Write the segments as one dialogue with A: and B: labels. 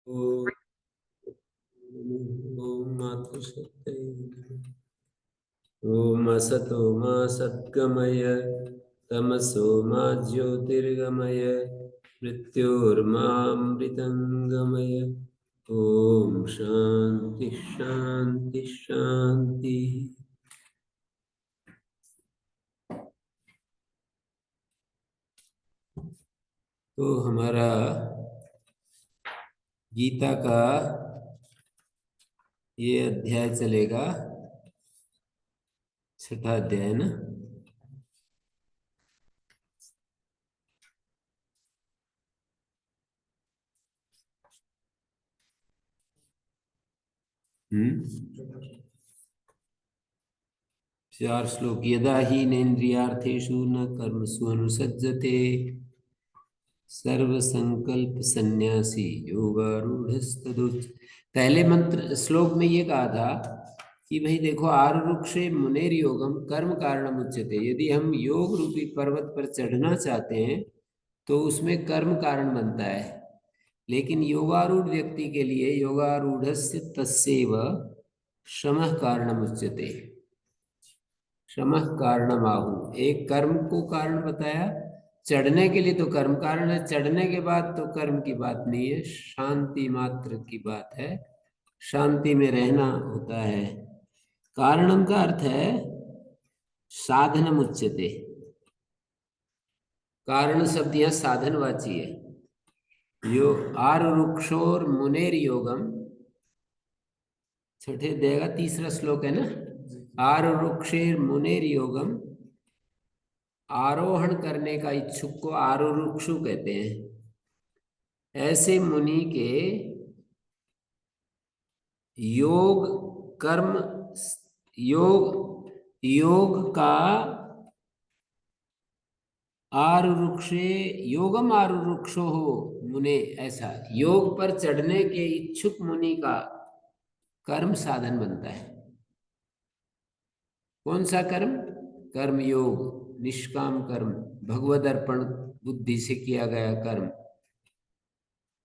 A: ओम मातृशक्तये नमः। ओम असतो मा सद्गमय तमसो मा ज्योतिर्गमय मृत्योर्मामृतंगमय। ओम शांति शांति शांति। तो हमारा गीता का ये अध्याय चलेगा, छठा अध्याय ना। चार श्लोक। यदा ही नेन्द्रियार्थेषु न कर्मसु अनुसज्जते सर्व संकल्प संन्यासी योगारूढ़स्तदुच्यते। पहले मंत्र श्लोक में ये कहा था कि भाई देखो, आरुरुक्षे मुनेर योगम कर्म कारणम उच्यते। यदि हम योग रूपी पर्वत पर चढ़ना चाहते हैं तो उसमें कर्म कारण बनता है, लेकिन योगारूढ़ व्यक्ति के लिए योगारूढ़स्य तस्यैव शमः कारणम उच्यते। शमः कारणम आहु। एक कर्म को कारण बताया, चढ़ने के लिए तो कर्म कारण है, चढ़ने के बाद तो कर्म की बात नहीं है, शांति मात्र की बात है, शांति में रहना होता है। कारणम का अर्थ है साधनम उच्यते। कारण शब्द यह साधनवाची है। यो आरुरुक्षोर मुनेर योगम, छठे देगा तीसरा श्लोक है ना। आरुरुक्षेर मुनेर योगम, आरोहण करने का इच्छुक को आरुरुक्षु कहते हैं। ऐसे मुनि के योग कर्म योग का आरुरुक्षे योगम आरुरुक्षो हो मुने, ऐसा योग पर चढ़ने के इच्छुक मुनि का कर्म साधन बनता है। कौन सा कर्म? कर्म योग, निष्काम कर्म, भगवद अर्पण बुद्धि से किया गया कर्म,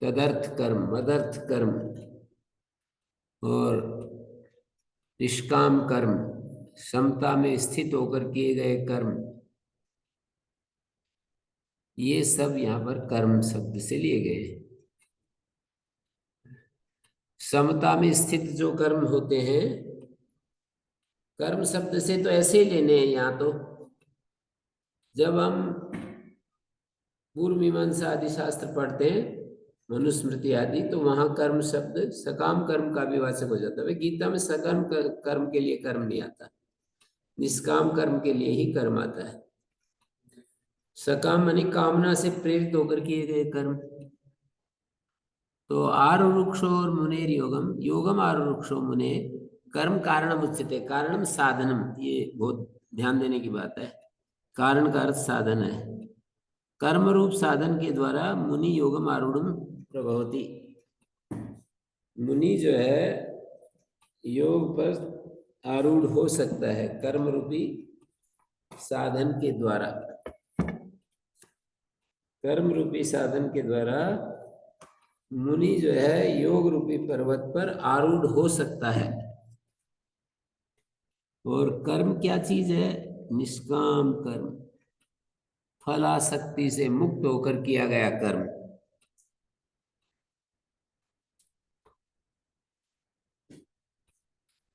A: तदर्थ कर्म, मदर्थ कर्म और निष्काम कर्म, समता में स्थित होकर किए गए कर्म, ये सब यहाँ पर कर्म शब्द से लिए गए हैं। समता में स्थित जो कर्म होते हैं, कर्म शब्द से तो ऐसे ही लेने हैं। यहाँ तो जब हम पूर्व मीमांसा आदि शास्त्र पढ़ते हैं, मनुस्मृति आदि, तो वहां कर्म शब्द सकाम कर्म का भी वाचक हो जाता है। गीता में सकर्म कर्म के लिए कर्म नहीं आता, निष्काम कर्म के लिए ही कर्म आता है। सकाम मानी कामना से प्रेरित होकर किए गए कर्म। तो आरुरुक्षो और मुनेर योगम, योगम आरुरुक्षो मुने कर्म कारणम उच्यते। कारणम साधनम, ये बहुत ध्यान देने की बात है। कारण का अर्थ साधन है। कर्म रूप साधन के द्वारा मुनि योगम आरूढ़ प्रभवति। मुनि जो है योग पर आरूढ़ हो सकता है कर्म रूपी साधन के द्वारा। कर्म रूपी साधन के द्वारा मुनि जो है योग रूपी पर्वत पर आरूढ़ हो सकता है। और कर्म क्या चीज है? निष्काम कर्म, फलासक्ति से मुक्त होकर किया गया कर्म।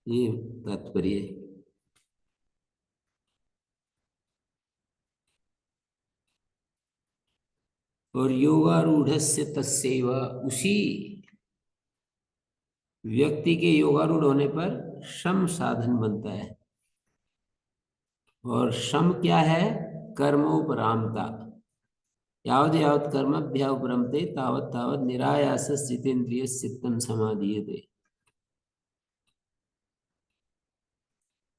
A: ये तात्पर्य है। और योगारूढ़स्य तस्यैव, उसी व्यक्ति के योगारूढ़ होने पर शम साधन बनता है। और शम क्या है? कर्मोपरामता। यावद यावत कर्मभ्या उपरमते तावत तावत निरायास जितेन्द्रिय चित्तम समाधीयते।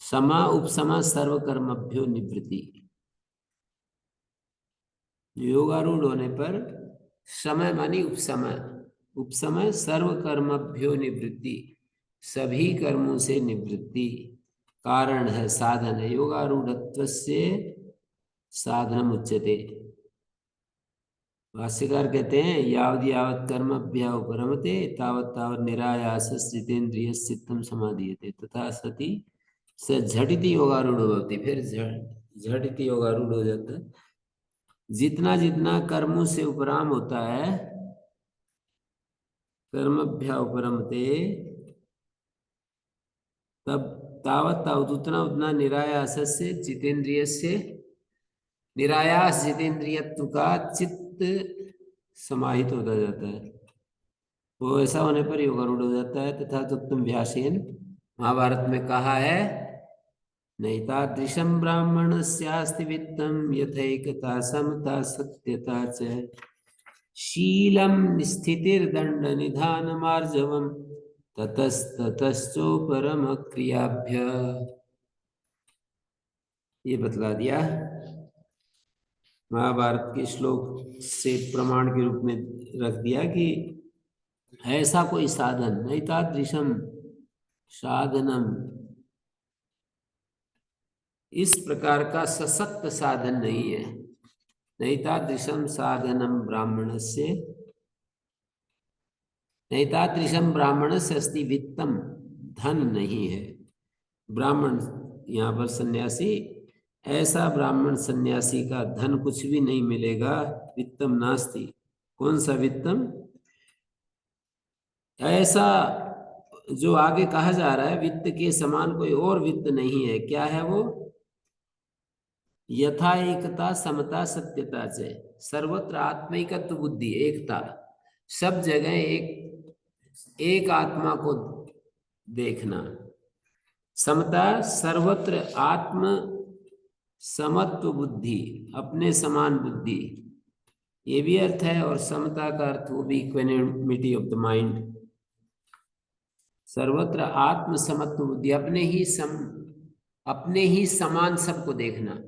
A: समा उपसमा सर्वकर्मभ्यो निवृत्ति। योगारूढ़ होने पर समय मानी उपसमय, उपसमय सर्वकर्मभ्यो निवृत्ति, सभी कर्मों से निवृत्ति। कारण है, साधन है। योगारूढ़त्वस्य साधनम उच्यते। भाष्यकार कहते हैं यावद यावत कर्म अभ्यापरमते तावत तावत निरायास जितेन्द्रिय चित्तम समाधीयते तथा सति स झटिति योगारूढ़ होती। फिर झटिति योगारूढ़ हो जाता है। जितना जितना कर्मों से उपराम होता है, कर्मभ्यापरमते, तब तावत तावत उतना उतना निरायास से जितेंद्रिय से, निरायास जितेंद्रियत्व का चित्त समाहित होता जाता है। वो ऐसा होने पर योगारूढ़ हो जाता है। तथा तुम व्यासेन महाभारत में कहा है नैतादृशं ब्राह्मणस्यास्ति वित्तं यथैकता समता सत्यता च शीलं स्थितिर्दंड निधानमार्जवम् ततस्ततश्चोपरम क्रियाभ्य। ये बतला दिया महाभारत के श्लोक से प्रमाण के रूप में रख दिया कि ऐसा कोई साधन नैतादृशम साधनम, इस प्रकार का सशक्त साधन नहीं है। नैतादृशम साधनम ब्राह्मणस्य, नैतादृशम ब्राह्मणस्य अस्ति वित्तम, धन नहीं है। ब्राह्मण यहाँ पर सन्यासी, ऐसा ब्राह्मण सन्यासी का धन कुछ भी नहीं मिलेगा। वित्तम नास्ति। कौन सा वित्तम? ऐसा जो आगे कहा जा रहा है वित्त के समान कोई और वित्त नहीं है। क्या है वो? यथा एकता समता सत्यता से, सर्वत्र आत्मिकत्व बुद्धि, एकता, सब जगह एक आत्मा को देखना। समता, सर्वत्र आत्म समत्व बुद्धि, अपने समान बुद्धि, ये भी अर्थ है। और समता का अर्थ वो भी इक्विनिमिटी ऑफ द माइंड। सर्वत्र आत्म समत्व बुद्धि, अपने ही समान सबको देखना।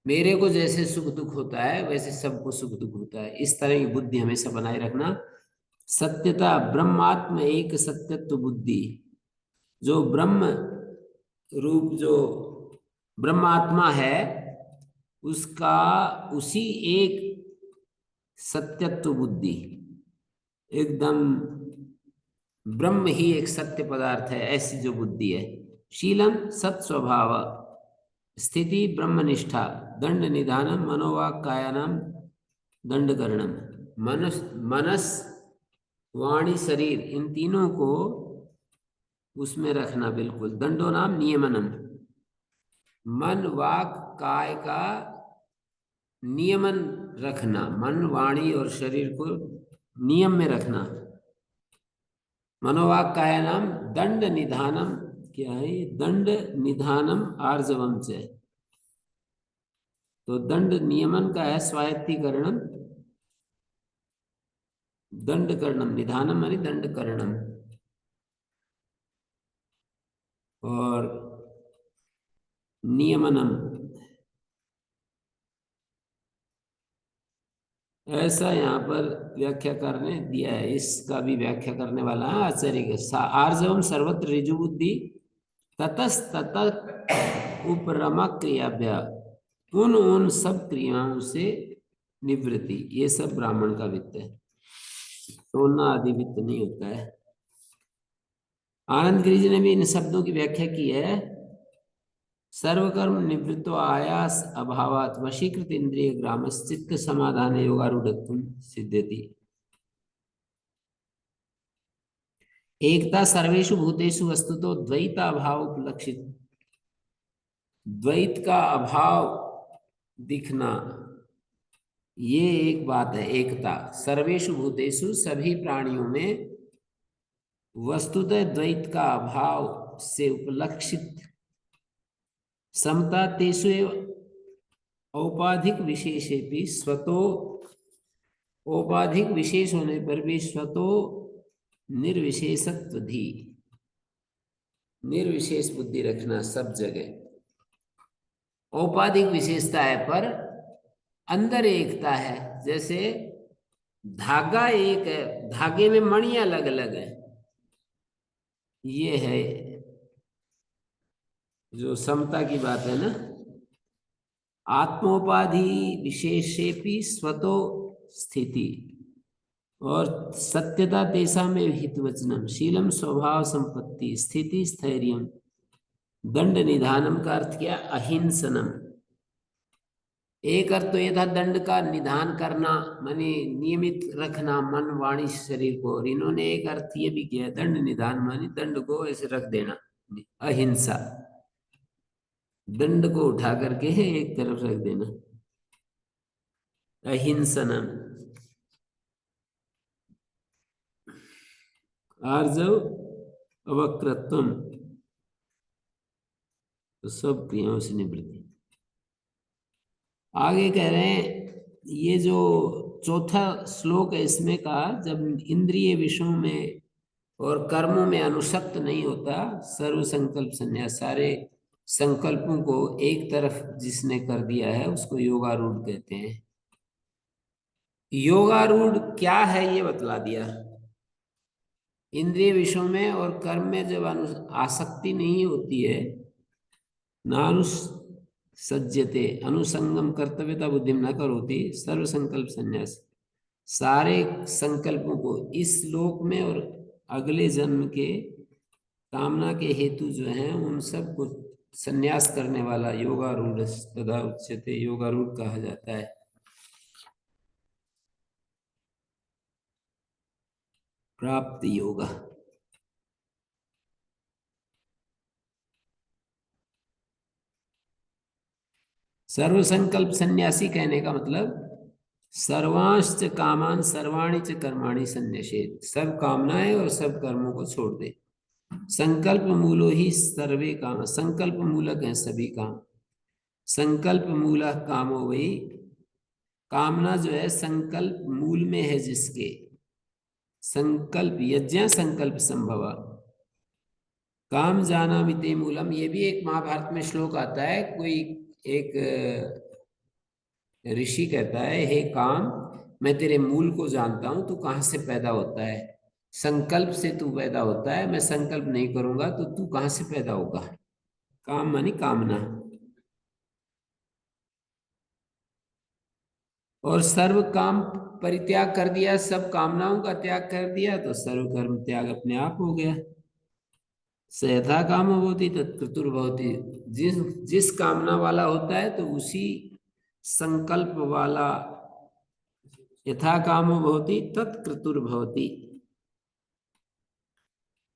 A: मेरे को जैसे सुख दुख होता है वैसे सबको सुख दुख होता है, इस तरह की बुद्धि हमेशा बनाए रखना। सत्यता, ब्रह्मात्म एक सत्यत्व बुद्धि, जो ब्रह्म रूप जो ब्रह्मात्मा है उसका उसी एक सत्यत्व बुद्धि, एकदम ब्रह्म ही एक सत्य पदार्थ है, ऐसी जो बुद्धि है। शीलम सत स्वभाव, स्थिति ब्रह्मनिष्ठा, दंड निधानम मनोवाक कायानाम दंड करणम, मनस वाणी शरीर, इन तीनों को उसमें रखना बिल्कुल। दंडो नाम नियमनम, मन वाक काय का नियमन रखना, मन वाणी और शरीर को नियम में रखना। मनोवाक काय नाम दंड निधानम, क्या है? दंड निधानम आर्जवम से, तो दंड नियमन का है स्वायत्तीकरणम, दंड करणम, निधानम मानी दंड करणम, और नियमनम। ऐसा यहाँ पर व्याख्याकार ने दिया है। इसका भी व्याख्या करने वाला है आचार्य। आर्जवम सर्वत्र ऋजु बुद्धि ततस तत उपरमा क्रियाभ्या, उन सब क्रियाओं से निवृत्ति, ये सब ब्राह्मण का वित्त है। सोना आदि वित्त नहीं होता है। आनंद गिरि जी ने भी इन शब्दों की व्याख्या की है। सर्वकर्म निवृत्तो आयास अभावात वशीकृत इंद्रिय ग्रामश्चित्त समाधान योगारूढ़त्वं सिद्ध्यति। एकता सर्वेषु भूतेषु वस्तुतो द्वैता भाव उपलक्षित, द्वैत का अभाव दिखना, ये एक बात है। एकता सर्वेषु भूतेषु, सभी प्राणियों में, वस्तुतः द्वैत का अभाव से उपलक्षित, समता तेषु औपाधिक विशेषेपि स्वतो, औपाधिक विशेष होने पर भी स्वतो निर्विशेषत्व धी, निर्विशेष बुद्धि रखना सब जगह। औपाधिक विशेषता है पर अंदर एकता है। जैसे धागा एक है, धागे में मणि अलग अलग है, ये है जो समता की बात है ना। आत्मोपाधि विशेषेपि स्वतो स्थिति। और सत्यता तेषां में हितवचनम, शीलम स्वभाव संपत्ति, स्थिति स्थैर्यम, दंड निधानम का अर्थ क्या, अहिंसनम। एक अर्थ तो ये था दंड का निधान करना, माने नियमित रखना मन वाणी शरीर को, और इन्होंने एक अर्थ ये भी किया दंड निधान, माने दंड को ऐसे रख देना, अहिंसा, दंड को उठा करके एक तरफ रख देना, अहिंसनम। आर्जव अवक्रत्वम, तो सब क्रियाओं से निवृत्ति। आगे कह रहे हैं, ये जो चौथा श्लोक है इसमें कहा, जब इंद्रिय विषयों में और कर्मों में अनुशक्त नहीं होता, सर्व संकल्प संन्यास, सारे संकल्पों को एक तरफ जिसने कर दिया है उसको योगारूढ़ कहते हैं। योगारूढ़ क्या है ये बतला दिया। इंद्रिय विषयों में और कर्म में जब आसक्ति नहीं होती है, नानुसज्जते, अनुसंगम कर्तव्यता बुद्धि न करोति, सर्व संकल्प संन्यास, सारे संकल्पों को इस लोक में और अगले जन्म के कामना के हेतु जो हैं उन सब को संन्यास करने वाला योगारूढ़ तथा उच्यते, योगारूढ़ कहा जाता है। प्राप्त योग, सर्व संकल्प सन्यासी कहने का मतलब सर्वांश्च कामान सर्वाणि च कर्माणि संन्यसेत, सब कामनाएं और सब कर्मों को छोड़ दे। संकल्प मूलो ही सर्वे काम, संकल्प मूलक है सभी काम। संकल्प मूलक कामो वही, कामना जो है संकल्प मूल में है जिसके, संकल्प यज्ञ संकल्प संभव, काम जाना मिते मूलम, ये भी एक महाभारत में श्लोक आता है। कोई एक ऋषि कहता है, हे काम मैं तेरे मूल को जानता हूं, तू कहां से पैदा होता है, संकल्प से तू पैदा होता है, मैं संकल्प नहीं करूंगा तो तू कहां से पैदा होगा। काम मानी कामना। और सर्व काम परित्याग कर दिया, सब कामनाओं का त्याग कर दिया तो सर्व कर्म त्याग अपने आप हो गया। स यथा काम भवति तत्क्रतुर भवति, जिस जिस कामना वाला होता है तो उसी संकल्प वाला, यथा कामो भवति तत्क्रतुर भवति,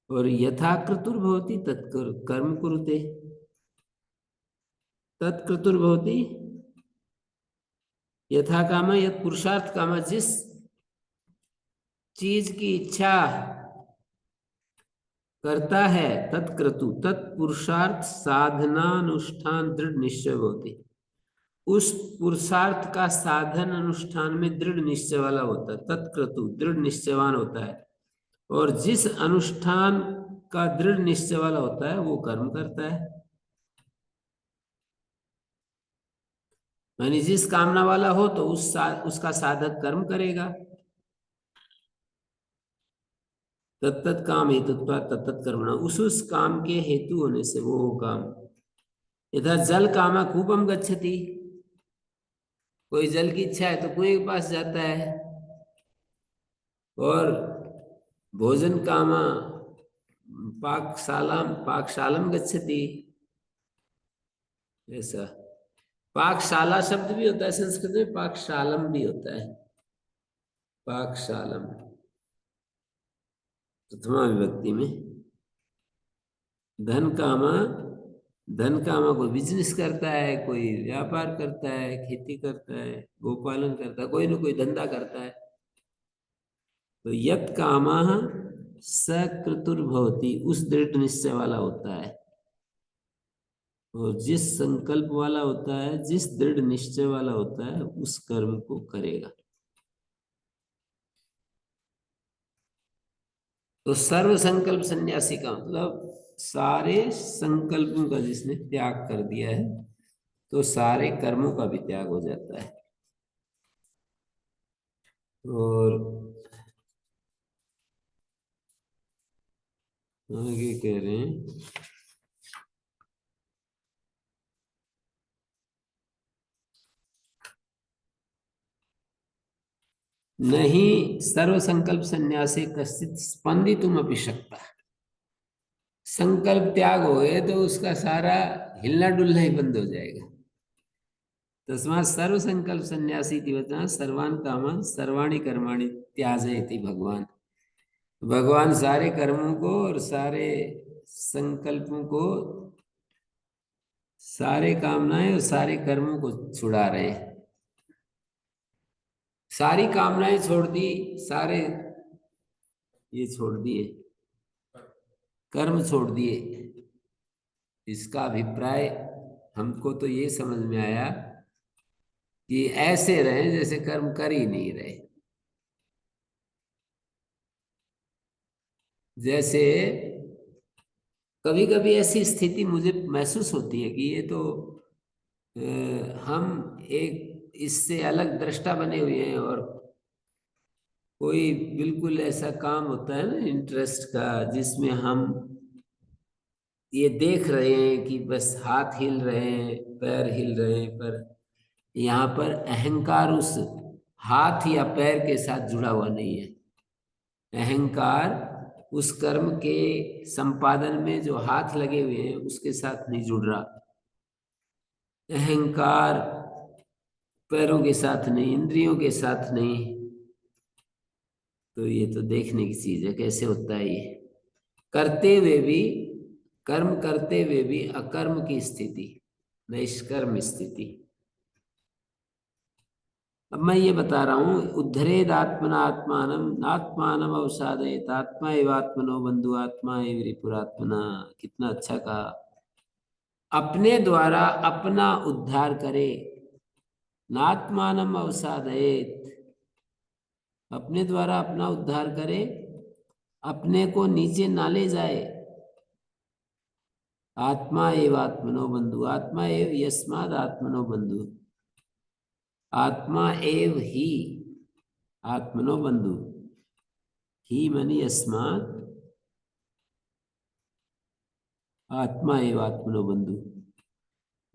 A: और यथा क्रतुर भवति तत्कर्म कुरुते, तत्क्रतुर भवति यथा काम, यत पुरुषार्थ काम, जिस चीज की इच्छा करता है, तत्क्रतु तत्पुरुषार्थ साधनानुष्ठान दृढ़ निश्चय होती, उस पुरुषार्थ का साधन अनुष्ठान में दृढ़ निश्चय वाला होता है, तत्क्रतु दृढ़ निश्चयवान होता है। और जिस अनुष्ठान का दृढ़ निश्चय वाला होता है वो कर्म करता है, यानी जिस कामना वाला हो तो उसका साधक कर्म करेगा। तत्त काम हेतु तत्त कर्मणा, उस काम के हेतु होने से वो काम। यथा जल कामा कूपम गच्छति, कोई जल की इच्छा है तो कुएं के पास जाता है। और भोजन कामा पाकशालम गच्छति, ऐसा। पाकशाला शब्द भी होता है संस्कृत में, पाकशालम भी होता है, पाकशालम प्रथमा विभक्ति में। धन कामा, धन कामा कोई बिजनेस करता है, कोई व्यापार करता है, खेती करता है, गोपालन करता है, कोई ना कोई धंधा करता है। तो यत कामा सक्रतुर्भवति, उस दृढ़ निश्चय वाला होता है। और जिस संकल्प वाला होता है, जिस दृढ़ निश्चय वाला होता है उस कर्म को करेगा। तो सर्व संकल्प सन्यासी का मतलब सारे संकल्पों का जिसने त्याग कर दिया है तो सारे कर्मों का भी त्याग हो जाता है। और आगे कह रहे हैं, नहीं सर्व संकल्प संन्यासे कश्चित स्पंदितुम अपि शक्ता। संकल्प त्याग हो गए तो उसका सारा हिलना डुलना ही बंद हो जाएगा। तस्मात् सर्व संकल्प संन्यासी इति वचनात् सर्वान् कामान् सर्वाणि कर्माणि त्याजयति भगवान। भगवान सारे कर्मों को और सारे संकल्पों को, सारे कामनाएं और सारे कर्मों को छुड़ा रहे हैं। सारी कामनाएं छोड़ दी, सारे ये छोड़ दिए, कर्म छोड़ दिए। इसका अभिप्राय हमको तो ये समझ में आया कि ऐसे रहे जैसे कर्म कर ही नहीं रहे। जैसे कभी कभी ऐसी स्थिति मुझे महसूस होती है कि ये तो हम एक इससे अलग दृष्टा बने हुए हैं, और कोई बिल्कुल ऐसा काम होता है ना इंटरेस्ट का, जिसमें हम ये देख रहे हैं कि बस हाथ हिल रहे हैं, पैर हिल रहे हैं, पर यहाँ पर अहंकार उस हाथ या पैर के साथ जुड़ा हुआ नहीं है। अहंकार उस कर्म के संपादन में जो हाथ लगे हुए हैं उसके साथ नहीं जुड़ रहा। अहंकार पैरों के साथ नहीं, इंद्रियों के साथ नहीं। तो ये तो देखने की चीज है कैसे होता है ये। करते हुए भी, कर्म करते हुए भी अकर्म की स्थिति, निष्कर्म स्थिति। अब मैं ये बता रहा हूं, उद्धरेद आत्मना आत्मानम आत्मानम अवसादयेत आत्मा एव आत्मनो बंधु आत्मा एव रिपुरात्मना। कितना अच्छा कहा। अपने द्वारा अपना उद्धार करे, नात्मानम अवसादयेत, अपने द्वारा अपना उद्धार करे, अपने को नीचे ना ले जाए। आत्मा एव आत्मनो बंधु, आत्मा एव यस्माद आत्मनो बंधु, आत्मा एव ही आत्मनो बंधु। ही मनी यस्माद आत्मा एव आत्मनो बंधु,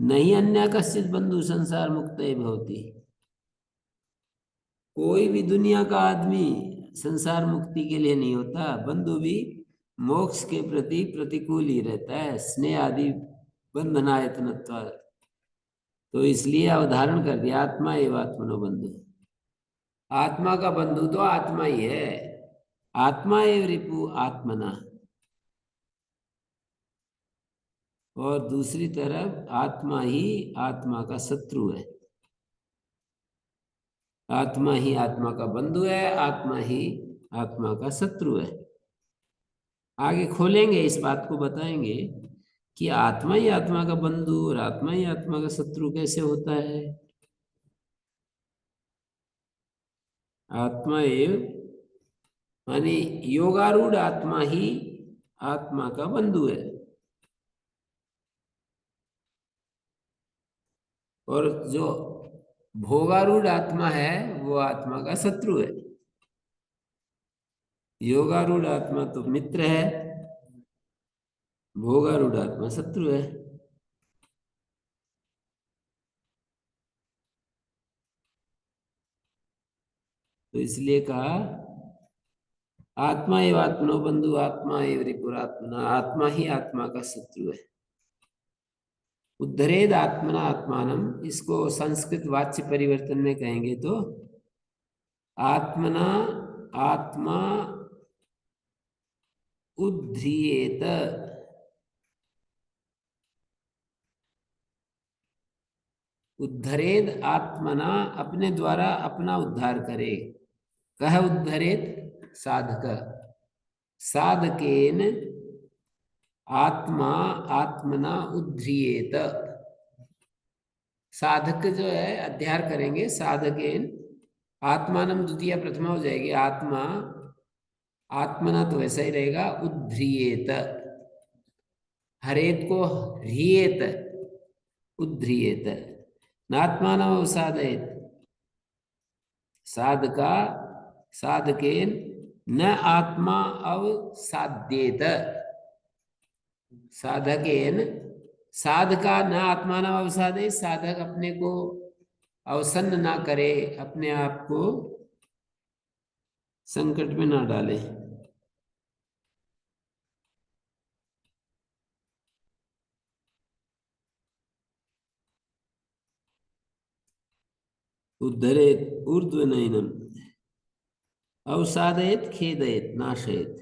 A: नहीं अन्य कश्चित बंधु संसार मुक्त भवति। कोई भी दुनिया का आदमी संसार मुक्ति के लिए नहीं होता। बंधु भी मोक्ष के प्रति प्रतिकूल ही रहता है, स्नेह आदि बंधनायतनत्व। तो इसलिए अवधारण कर दिया आत्मा एव आत्मनो बंधु। आत्मा का बंधु तो आत्मा ही है। आत्मा एव रिपु आत्मना। और दूसरी तरफ आत्मा ही आत्मा का शत्रु है। आत्मा ही आत्मा का बंधु है, आत्मा ही आत्मा का शत्रु है। आगे खोलेंगे इस बात को, बताएंगे कि आत्मा ही आत्मा का बंधु और आत्मा ही आत्मा का शत्रु कैसे होता है। आत्मा एव माने योगारूढ़ आत्मा ही आत्मा का बंधु है, और जो भोगारूढ़ आत्मा है वो आत्मा का शत्रु है। योगारूढ़ आत्मा तो मित्र है, भोगारूढ़ आत्मा शत्रु है। तो इसलिए कहा आत्मा एव आत्मनो बंधु आत्मा एव रिपुरात्मना, आत्मा ही आत्मा का शत्रु है। उद्धरेद आत्मना आत्मानम, इसको संस्कृत वाच्य परिवर्तन में कहेंगे तो आत्मना आत्मा उद्ध्रियेत। उद्धरेद आत्मना, अपने द्वारा अपना उद्धार करे। कह उद्धरेत, साधक, साधकेन आत्मा आत्मना उद्ध्रियेत। साधक जो है अध्यार करेंगे, साधकेन आत्मानम द्वितीय प्रथमा हो जाएगी। आत्मा आत्मना तो वैसा ही रहेगा, उद्ध्रियेत, हरेत को ह्रियेत, उद्ध्रियेत। नात्मानम अवसादयेत, साधका साधकेन न आत्मा अवसाद्येत। साधकेन, साधका न आत्मानम अवसादे, साधक अपने को अवसन्न ना करे, अपने आप को संकट में ना डाले। उद्धरेत ऊर्ध्वनयनम अवसादयत खेदयत नाशयत।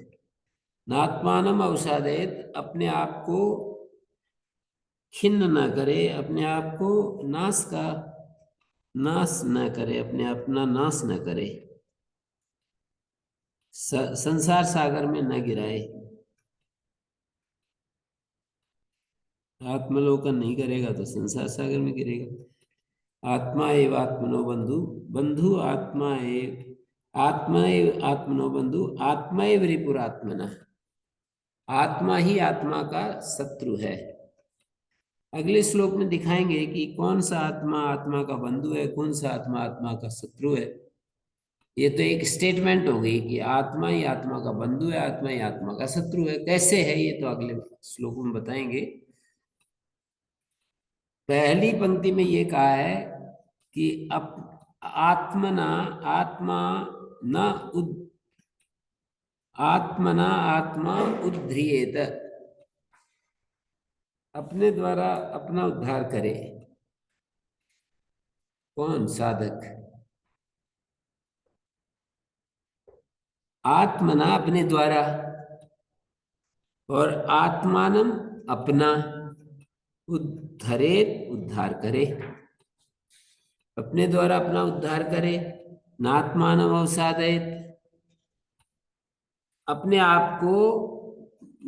A: नात्मानम अवसादयत, अपने आप को खिन्न न करे, अपने आप को नाश न करे, अपने अपना नाश न करे, संसार सागर में न गिराए। आत्मलोकन नहीं करेगा तो संसार सागर में गिरेगा। आत्मा एव आत्मनो बंधु, बंधु आत्मा एव आत्मनो बंधु, आत्मा एव रिपुरात्मना, आत्मा ही आत्मा का शत्रु है। अगले श्लोक में दिखाएंगे कि कौन सा आत्मा आत्मा का बंधु है, कौन सा आत्मा आत्मा का शत्रु है। ये तो एक स्टेटमेंट हो गई कि आत्मा ही आत्मा का बंधु है, आत्मा ही आत्मा का शत्रु है। कैसे है ये तो अगले श्लोक में बताएंगे। पहली पंक्ति में ये कहा है कि आत्मना आत्मा न उद आत्मना आत्मा उद्ध्रियेत, अपने द्वारा अपना उद्धार करे। कौन? साधक। आत्मना अपने द्वारा, और आत्मानम अपना, उद्धरेत उद्धार करे, अपने द्वारा अपना उद्धार करे। नात्मानम अवसादयत, अपने आप को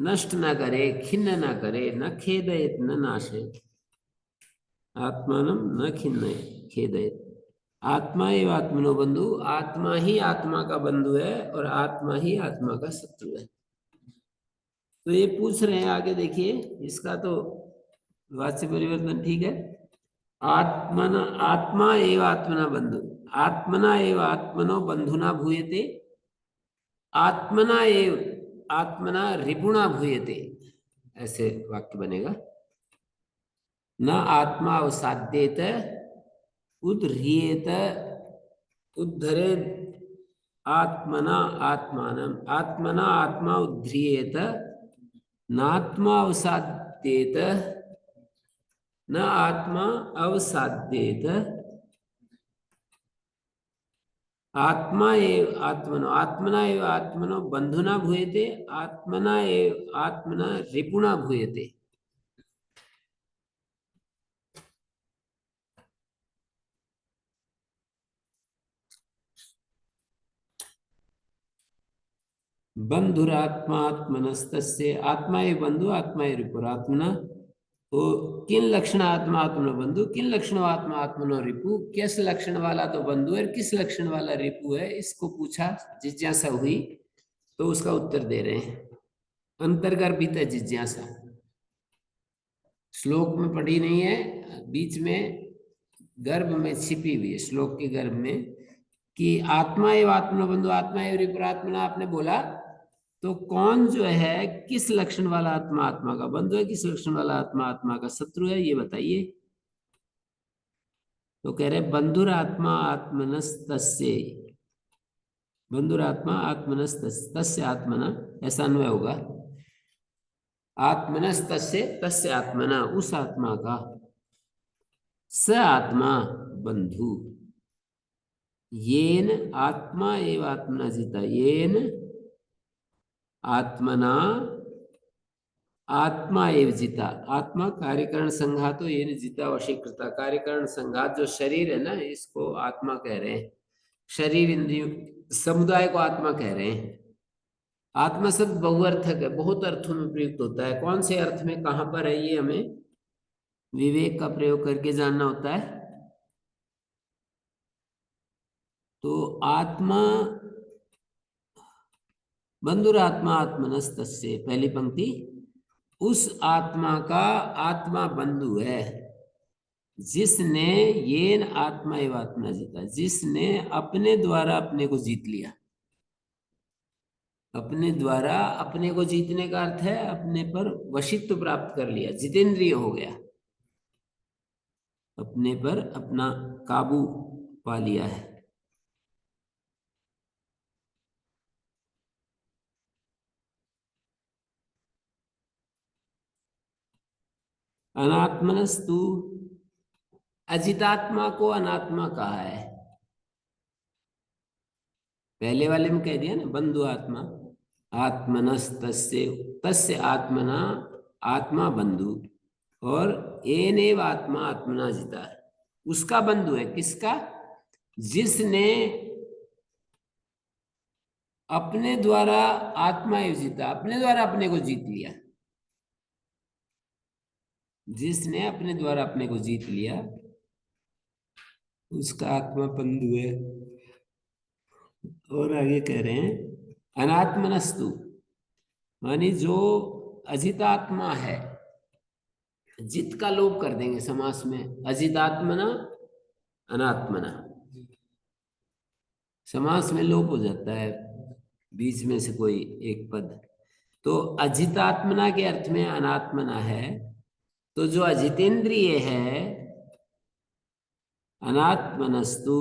A: नष्ट न करे, खिन्न न करे। न खेदयत न नाशयत, आत्मानम न खिन्न खेदयत। आत्मा एवं आत्मनो बंधु, आत्मा ही आत्मा का बंधु है और आत्मा ही आत्मा का शत्रु है। तो ये पूछ रहे हैं आगे, देखिए इसका तो वाच्य परिवर्तन ठीक है। आत्मना आत्मा एवं आत्मना बंधु, आत्मना एवं आत्मनो बंधुना भूयते, आत्मना एव आत्मना रिपुणा भूयते, ऐसे वाक्य बनेगा। न आत्मा अवसाद्येत उद्ध्रियेत, उद्धरेत आत्मना आत्मानम, आत्मना आत्मा उद्ध्रियेत, नात्मा अवसाद्येत न आत्मा अवसाद्येत, आत्मा एव आत्मनो, आत्मना एव आत्मनो बंधुना भूयते, आत्मना एव आत्मना रिपुणा भूयते। बंधुरात्मा आत्मनस्तस्य, आत्मा एव बंधु आत्मा एव रिपुरात्मना। तो किन लक्षण आत्मा आत्मनो बंधु, किन लक्षण आत्मा आत्मनो रिपु, किस लक्षण वाला तो बंधु है, किस लक्षण वाला रिपु है, इसको पूछा, जिज्ञासा हुई, तो उसका उत्तर दे रहे हैं। अंतर्गर्भित है जिज्ञासा, श्लोक में पढ़ी नहीं है, बीच में गर्भ में छिपी हुई है, श्लोक के गर्भ में, कि आत्मा एवं आत्मनो बंधु आत्मा एवं रिपुरात्मना आपने बोला, तो कौन जो है, किस लक्षण वाला आत्मा आत्मा का बंधु है, किस लक्षण वाला आत्मा आत्मा का शत्रु है, ये बताइए। तो कह रहे बंधुरात्मा आत्मनस्तस्य, बंधुरात्मा आत्मनस्तस्य, तस्य आत्मना, ऐसा अन्वय होगा। आत्मनस्तस्य तस्य आत्मना, उस आत्मा का, स आत्मा बंधु, येन आत्मा एव आत्मना जिता, येन आत्मना आत्मा एव जिता, आत्मा कार्यकरण संघातो येन जिता वशीकृता, कार्यकरण संघात जो शरीर है ना, इसको आत्मा कह रहे हैं, शरीर इंद्रियों समुदाय को आत्मा कह रहे हैं। आत्मा शब्द बहुअर्थक है, बहुत अर्थों में प्रयुक्त होता है। कौन से अर्थ में कहां पर है, ये हमें विवेक का प्रयोग करके जानना होता है। तो आत्मा, बंधुरात्मा आत्मनस्तस्य, पहली पंक्ति, उस आत्मा का आत्मा बंधु है जिसने, येन आत्मा एवं आत्मा जीता, जिसने अपने द्वारा अपने को जीत लिया। अपने द्वारा अपने को जीतने का अर्थ है अपने पर वशित्व प्राप्त कर लिया, जितेंद्रिय हो गया, अपने पर अपना काबू पा लिया है। अनात्मनस्तु, अजितात्मा को अनात्मा कहा है। पहले वाले में कह दिया ना, बंधु आत्मा। आत्मनस तस्य, तस्य आत्मना, आत्मा बंधु, और एनेव आत्मा आत्मना जिता, उसका बंधु है। किसका? जिसने अपने द्वारा आत्मा एव जीता, अपने द्वारा अपने को जीत लिया। जिसने अपने द्वारा अपने को जीत लिया उसका आत्मा बंधु है। और आगे कह रहे हैं अनात्मनस्तु, मानी जो अजितात्मा है। जित का लोप कर देंगे समास में, अजितात्मना अनात्मना। समास में लोप हो जाता है बीच में से कोई एक पद। तो अजितात्मना के अर्थ में अनात्मना है। तो जो अजितेंद्रिय है, अनात्मनस्तु,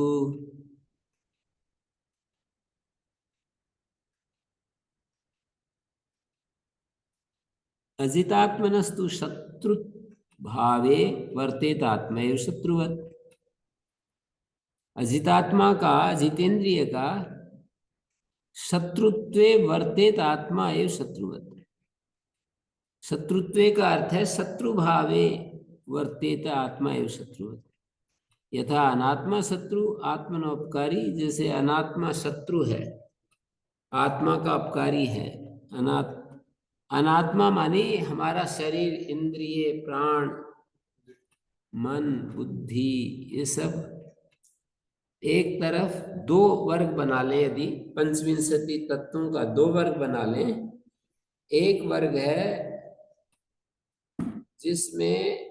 A: अजितात्मनस्तु शत्रु भावे वर्तेत आत्मैव शत्रुवत्। अजितात्मा का, अजितेंद्रिय का शत्रुत्वे वर्तेत आत्मा एव शत्रुवत्। शत्रुत्वे का अर्थ है शत्रु भावे वर्तेत आत्मा एव शत्रुवत्। यथा अनात्मा शत्रु आत्मनोपकारी, जैसे अनात्मा शत्रु है, आत्मा का अपकारी है। अनात्मा माने हमारा शरीर, इंद्रिय, प्राण, मन, बुद्धि, ये सब एक तरफ दो वर्ग बना लें। यदि पंचविंशति तत्वों का दो वर्ग बना लें, एक वर्ग है जिसमें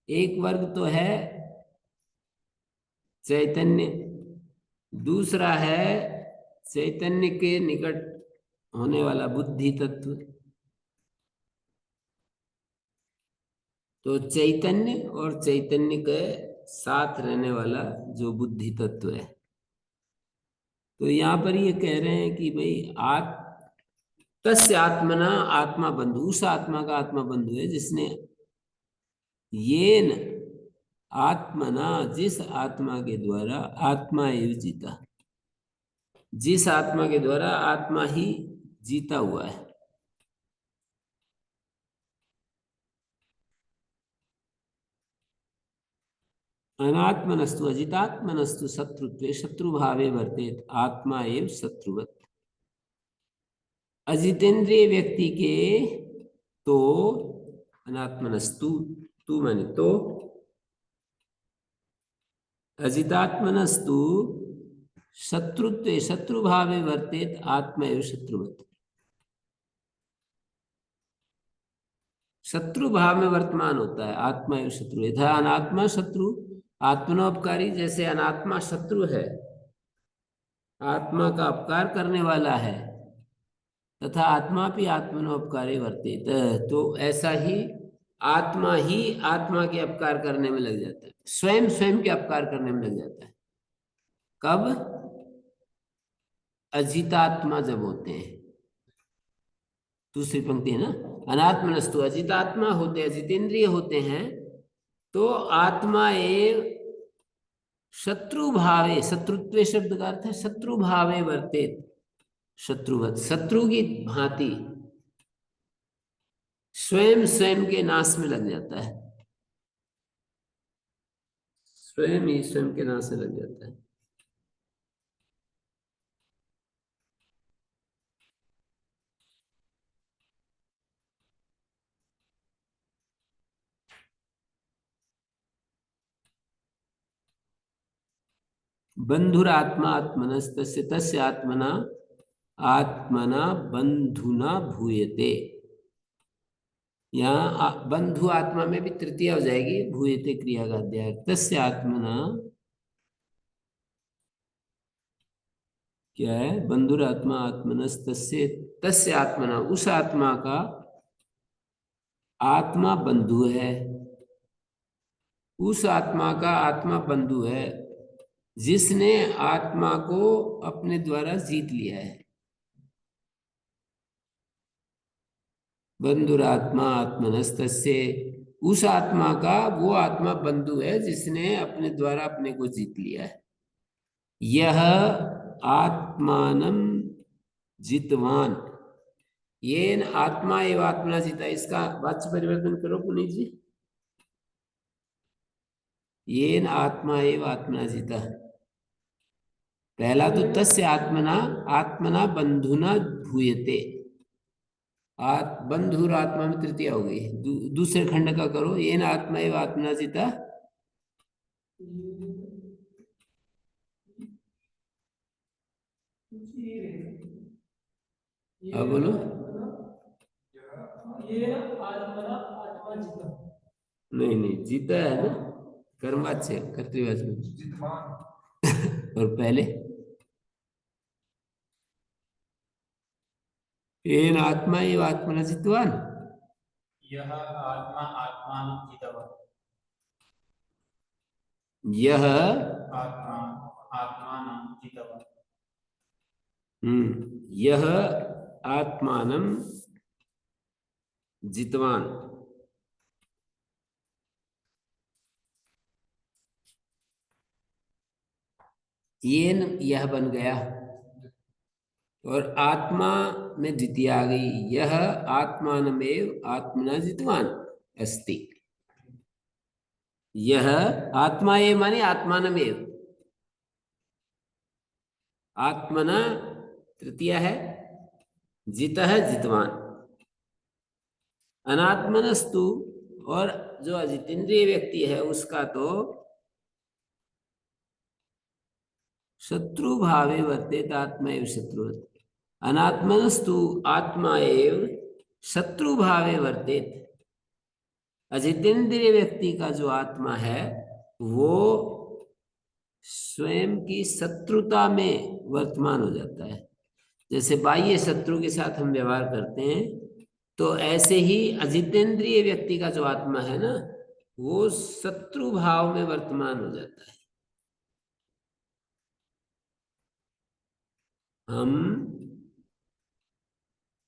A: एक वर्ग तो है चैतन्य, दूसरा है चैतन्य के निकट होने वाला बुद्धि तत्व। तो चैतन्य और चैतन्य के साथ रहने वाला जो बुद्धि तत्व है। तो यहाँ पर ये कह रहे हैं कि भाई तस्य आत्मना आत्मा बंधु, उस आत्मा का आत्मा बंधु है जिसने येन आत्मना, जिस आत्मा के द्वारा आत्मा एव जीता, जिस आत्मा के द्वारा आत्मा ही जीता हुआ है। अनात्मनस्तु अजितात्मनस्तु शत्रुत्वे शत्रुभावे वर्तेत आत्मा एव शत्रुवत्। अजितेंद्रिय व्यक्ति के तो अनात्मनस्तु, तू माने तो, अजितात्मनस्तु शत्रुत्वे शत्रुभावे वर्तेत आत्मा एव शत्रुवत्। शत्रु भाव में वर्तमान होता है आत्मा एव शत्रु। यथा अनात्मा शत्रु आत्मनोपकारी, जैसे अनात्मा शत्रु है, आत्मा का अपकार करने वाला है, तथा आत्मा भी आत्मनोपकारी वर्तित, तो ऐसा ही आत्मा के अपकार करने में लग जाता है, स्वयं स्वयं के अपकार करने में लग जाता है। कब? अजितात्मा जब होते हैं। दूसरी पंक्ति है ना, अनात्मनस्तु, अजितात्मा होते, अजितेंद्रिय होते हैं, तो आत्मा एव शत्रु भावे, शत्रुत्व शब्द का अर्थ है शत्रु भावे वर्तेत, शत्रुवत, शत्रु की भांति स्वयं स्वयं के नाश में लग जाता है, स्वयं ही स्वयं के नाश में लग जाता है। बंधुरात्मा आत्मनस तस्य तस्य आत्मना आत्मना बंधुना भूयते। यहाँ बंधु आत्मा में भी तृतीया हो जाएगी, भूयते क्रिया का अध्याय। तस्य आत्मना क्या है? बंधुरात्मा आत्मनस तस्य, तस्य आत्मना, उस आत्मा का आत्मा बंधु है, उस आत्मा का आत्मा बंधु है। जिसने आत्मा को अपने द्वारा जीत लिया है। बंधुरात्मा आत्मनस्तस्य, उस आत्मा का वो आत्मा बंधु है जिसने अपने द्वारा अपने को जीत लिया है। यह आत्मानं जितवान, येन आत्मा एवं आत्मना जीता। इसका वाच्य परिवर्तन करो पुनीत जी। येन आत्मा एवं आत्मना जीता। पहला तो तस्य आत्मना, आत्मना बंधुना भूयते। बंधुर आत्मा में तृतीया हो गई। दूसरे खंड का करो, येन आत्मा एवं आत्मना जीता। अब बोलो। ये आत्मना आत्मा जीता। नहीं नहीं, जीता है ना, कर्मवाच्य कर्तृवाच्य में। और पहले येन आत्मा एव आत्मना जितवान।
B: यह आत्मा आत्मान जितवान।
A: यह
B: आत्मा आत्मान जितवान।
A: यह आत्मानं जितवान। येन यह बन गया, और आत्मा में द्वितीय आ गई। यह आत्मानमेव आत्मना जितवान अस्ति। यह आत्मा एव माने आत्मानमेव, आत्मना तृतीय है, जितः जितवान। अनात्मनस्तु, और जो अजितेंद्रिय व्यक्ति है उसका तो शत्रु भावे वर्तेत आत्मा एव शत्रुवत्। अनात्मनस्तु आत्मा एव शत्रु भावे वर्तेत। अजितेंद्रिय व्यक्ति का जो आत्मा है वो स्वयं की शत्रुता में वर्तमान हो जाता है। जैसे बाह्य शत्रु के साथ हम व्यवहार करते हैं, तो ऐसे ही अजितेंद्रिय व्यक्ति का जो आत्मा है ना, वो शत्रु भाव में वर्तमान हो जाता है। हम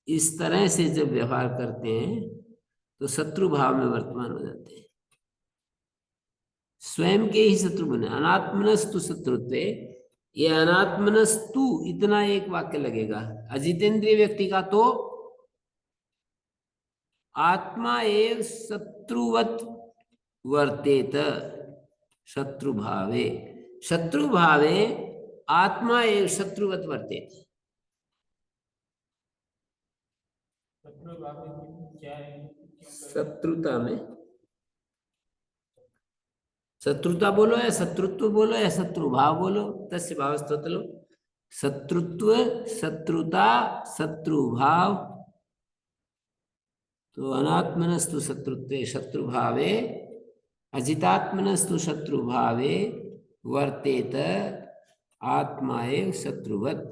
A: इस तरह से जब व्यवहार करते हैं तो शत्रु भाव में वर्तमान हो जाते हैं, स्वयं के ही शत्रु बने। अनात्मनस्तु शत्रुत्वे, ये अनात्मनस्तु इतना एक वाक्य लगेगा। अजितेंद्रिय व्यक्ति का तो आत्मा एव शत्रुवत वर्तेत शत्रु भावे। शत्रु भावे आत्मा एव शत्रुवत वर्तेत।
B: क्या है?
A: शत्रुता में, शत्रुता बोलो या शत्रुत्व बोलो या शत्रु भाव बोलो, तस्य भावस्थोतलो। शत्रुत्व, शत्रुता, शत्रु भाव। तो अनात्मनस्तु शत्रुत्वे शत्रु भावे, अजितात्मनस्तु शत्रु भावे वर्तेत आत्मा एव शत्रुवत।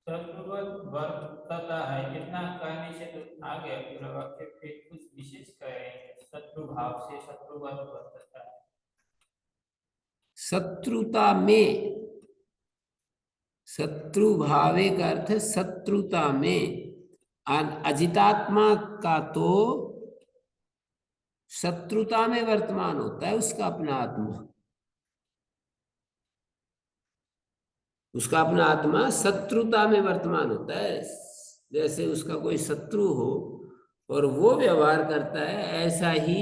B: शत्रुवत वर्तता है, इतना कहने से तो आ गया पूरा वाक्य। फिर कुछ विशेष कह रहे हैं, शत्रु भाव से शत्रुवत वर्तता है।
A: शत्रुता में, शत्रु भावे का अर्थ है शत्रुता में। अजितात्मा का तो शत्रुता में वर्तमान होता है उसका अपना आत्मा, उसका अपना आत्मा शत्रुता में वर्तमान होता है। जैसे उसका कोई शत्रु हो और वो व्यवहार करता है, ऐसा ही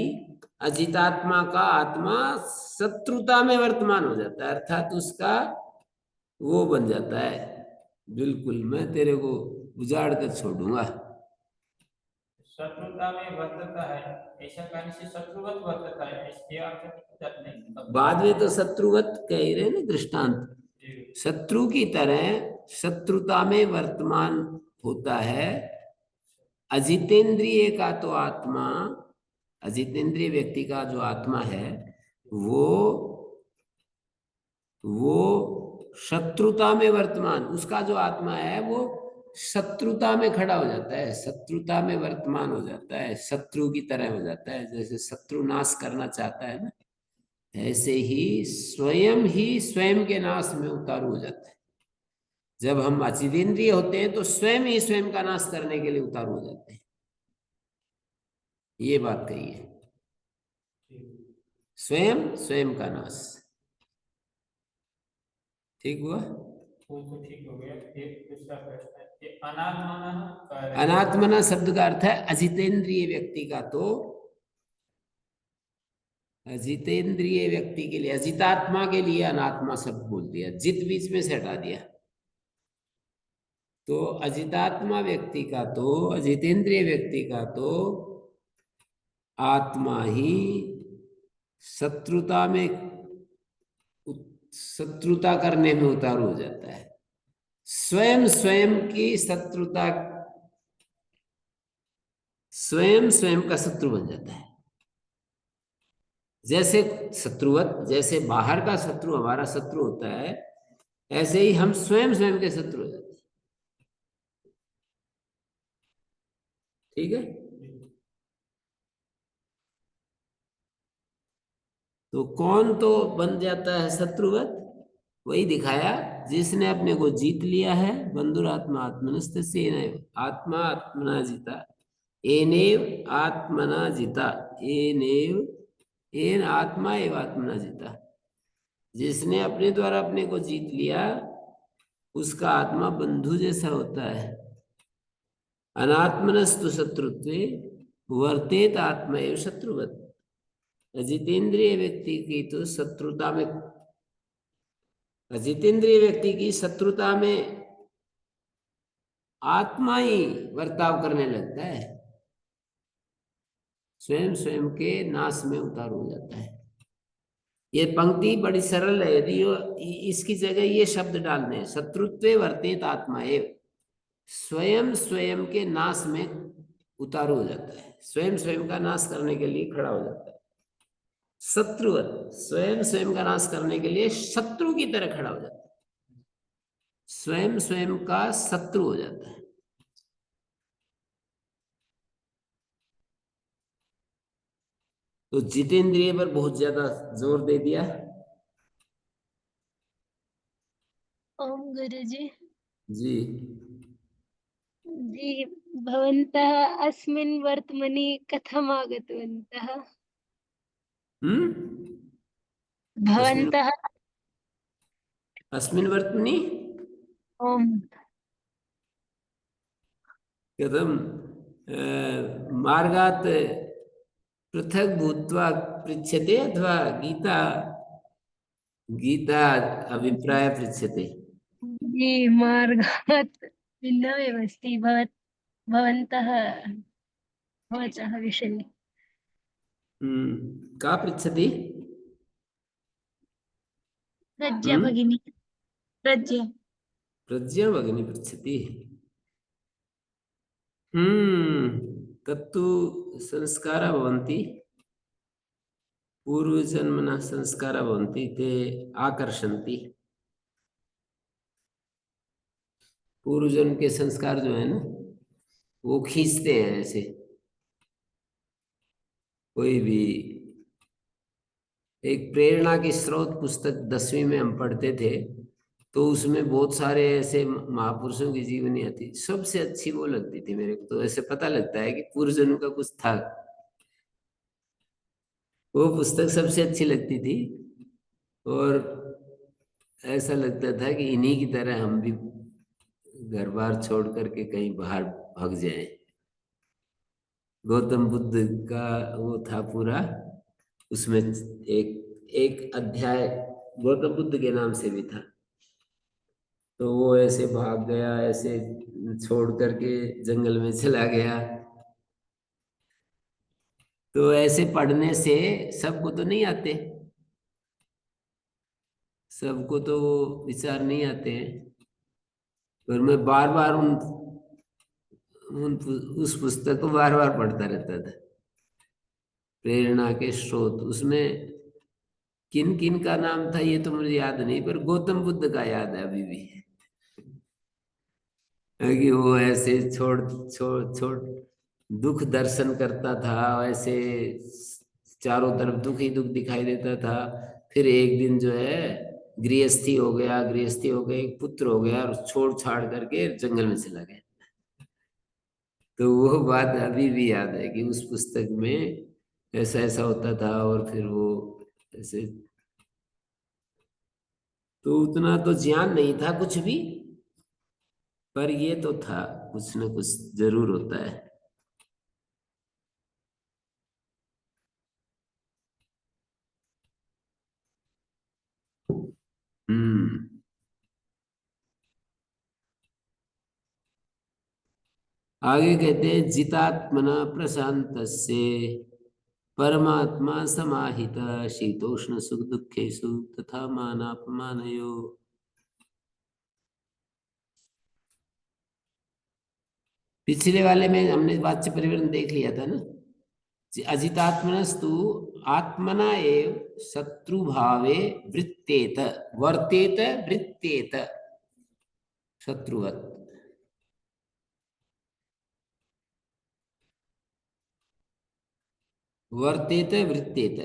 A: अजितात्मा का आत्मा शत्रुता में वर्तमान हो जाता है, अर्थात उसका वो बन जाता है। बिल्कुल, मैं तेरे को उजाड़ कर छोड़ूंगा।
B: शत्रुता में वर्तता है, ऐसा कहने से शत्रुवत वर्तता है, इसके अर्थ नहीं।
A: बाद में तो शत्रुवत कह ही रहे ना दृष्टांत। शत्रु की तरह शत्रुता में वर्तमान होता है। अजितेंद्रिय का तो आत्मा, अजितेंद्रिय व्यक्ति का जो आत्मा है वो शत्रुता में वर्तमान, उसका जो आत्मा है वो शत्रुता में खड़ा हो जाता है, शत्रुता में वर्तमान हो जाता है, शत्रु की तरह हो जाता है। जैसे शत्रु नाश करना चाहता है ना, ऐसे ही स्वयं के नाश में उतारू हो जाता है। जब हम अचिदेंद्रिय होते हैं तो स्वयं ही स्वयं का नाश करने के लिए उतारू हो जाते हैं। ये बात कही है, स्वयं स्वयं का नाश। ठीक हुआ?
B: वो तो ठीक हो गया। एक दूसरा प्रश्न है कि अनात्मनः कार्य।
A: अनात्मना शब्द का अर्थ है अजितेंद्रिय व्यक्ति का। तो अजितेंद्रिय व्यक्ति के लिए, अजितात्मा के लिए अनात्मा शब्द बोल दिया, जित बीच में से हटा दिया। तो अजितात्मा व्यक्ति का तो, अजितेंद्रिय व्यक्ति का तो आत्मा ही शत्रुता में, शत्रुता करने में उतारू हो जाता है। स्वयं स्वयं की शत्रुता, स्वयं स्वयं का शत्रु बन जाता है। जैसे शत्रुवत, जैसे बाहर का शत्रु हमारा शत्रु होता है, ऐसे ही हम स्वयं स्वयं के शत्रु हो जाते हैं। ठीक है? तो कौन तो बन जाता है शत्रुवत? वही दिखाया जिसने अपने को जीत लिया है। बंधुरात्मा आत्मनस्तस्येनैव आत्मा आत्मना जीता, एनेव आत्मना जीता, एनेव एन आत्मा एव आत्मना जीता। जिसने अपने द्वारा अपने को जीत लिया, उसका आत्मा बंधु जैसा होता है। अनात्मनस्तु शत्रुत्वे वर्तेत आत्मा एव शत्रुवत। अजितेंद्रिय व्यक्ति की तो शत्रुता में, अजितेंद्रिय व्यक्ति की शत्रुता में आत्मा ही बर्ताव करने लगता है, स्वयं स्वयं के नाश में उतार हो जाता है। ये पंक्ति बड़ी सरल है। यदि इसकी जगह ये शब्द डाल दें, शत्रुत्वे वर्तेत आत्मा एव, स्वयं स्वयं के नाश में उतारू हो जाता है, स्वयं स्वयं का नाश करने के लिए खड़ा हो जाता है। शत्रुवत, स्वयं स्वयं का नाश करने के लिए शत्रु की तरह खड़ा हो जाता है, स्वयं स्वयं का शत्रु हो जाता है। तो जितेंद्रिय पर बहुत ज्यादा जोर दे दिया।
C: ओम गुरुजी।
A: जी
C: जी, भवन्तः अस्मिन् वर्तमनि कथम् आगतवन्तः?
A: हम्म। अस्मिन्
C: भवन्तः
A: अस्मिन् वर्तमनि
C: ओम
A: कथम मार्गात् पृथक भूत्वा पृच्छते, अथवा गीता, गीता अभिप्राय पृच्छते?
C: जी, मार्गात् भिन्नमेव अस्ति। भवन्तः भवतः विषये
A: का पृच्छति?
C: प्रज्ञा भगिनी, प्रज्ञा।
A: प्रज्ञा भगिनी पृच्छति। तत्तु संस्कारा भवन्ति, पूर्वजन्मनः संस्कारा भवन्ति, ते आकर्षन्ति। पूर्वजन्म के संस्कार जो है ना, वो खींचते हैं। ऐसे कोई भी एक प्रेरणा की स्रोत पुस्तक 10वीं में हम पढ़ते थे, तो उसमें बहुत सारे ऐसे महापुरुषों की जीवनी आती, सबसे अच्छी वो लगती थी मेरे को। तो ऐसे पता लगता है कि पूर्व जन्म का कुछ था। वो पुस्तक सबसे अच्छी लगती थी, और ऐसा लगता था कि इन्हीं की तरह हम भी घर बार छोड़ करके कहीं बाहर भाग जाएं। गौतम बुद्ध का वो था पूरा, उसमें एक एक अध्याय गौतम बुद्ध के नाम से भी था। तो वो ऐसे भाग गया, ऐसे छोड़ करके जंगल में चला गया। तो ऐसे पढ़ने से सबको तो नहीं आते, सबको तो वो विचार नहीं आते हैं। और मैं बार बार उस पुस्तक को बार बार पढ़ता रहता था। प्रेरणा के स्रोत, उसमें किन किन का नाम था ये तो मुझे याद नहीं, पर गौतम बुद्ध का याद है अभी भी, कि वो ऐसे छोड़ छोड़ छोड़ दुख दर्शन करता था, ऐसे चारों तरफ दुख ही दुख दिखाई देता था। फिर एक दिन जो है गृहस्थी हो गया, गृहस्थी हो गई, पुत्र हो गया और छोड़ छाड़ करके जंगल में चला गया। तो वो बात अभी भी याद है कि उस पुस्तक में ऐसा ऐसा होता था और फिर वो ऐसे। तो उतना तो ज्ञान नहीं था कुछ भी, पर ये तो था कुछ न कुछ जरूर होता है। हम्म। आगे कहते हैं जितात्मना प्रशांतस्य परमात्मा समाहित शीतोष्ण सुख दुखेषु तथा मानापमानयो। पिछले वाले में हमने वाच्य परिवर्तन देख लिया था ना। अजितात्मनस्तु आत्मना एव शत्रु भावे वृत्तेत, वर्तेत वृत्तेत शत्रुवत्। वर्तेत वृत्तेत।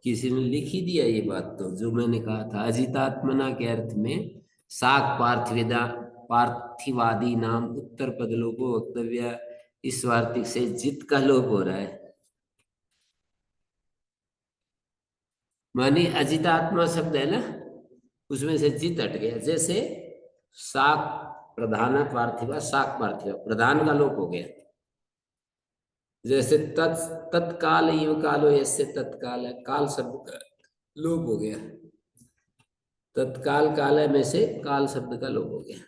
A: किसी ने लिख ही दिया ये बात, तो जो मैंने कहा था अजितात्मना के अर्थ में साक पार्थिविदा पार्थिवादी नाम उत्तर पदलोपो वक्तव्य, इस वार्तिक से जित का लोप हो रहा है। मानी अजितात्मा शब्द है ना, उसमें से जित हट गया। जैसे साक प्रधान पार्थिवा, साक पार्थिवा प्रधान का लोप हो गया। जैसे तत्काल युव कालो यस्य तत्काल है, काल शब्द का लोप हो गया। तत्काल काल में से काल शब्द का लोप हो गया।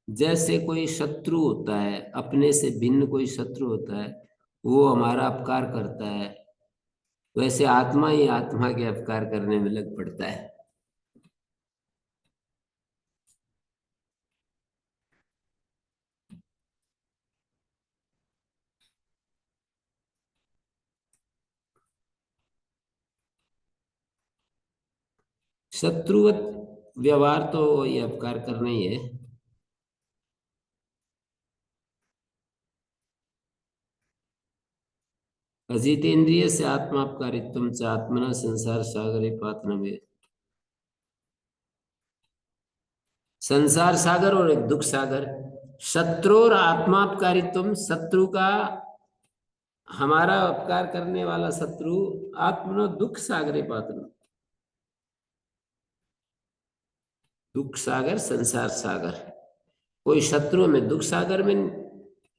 A: जैसे कोई शत्रु होता है, अपने से भिन्न कोई शत्रु होता है, वो हमारा अपकार करता है, वैसे आत्मा ही आत्मा के अपकार करने में लग पड़ता है। शत्रुवत व्यवहार तो ये अपकार करना ही है। अजितेंद्रिय से आत्मापकारित्व च आत्मना संसार सागरे पातनमे। संसार सागर और एक दुख सागर। शत्रु और आत्मापकारित्व, शत्रु का हमारा अपकार करने वाला शत्रु, आत्मनो दुख सागरे पातन। दुख सागर संसार सागर, कोई शत्रु में दुख सागर में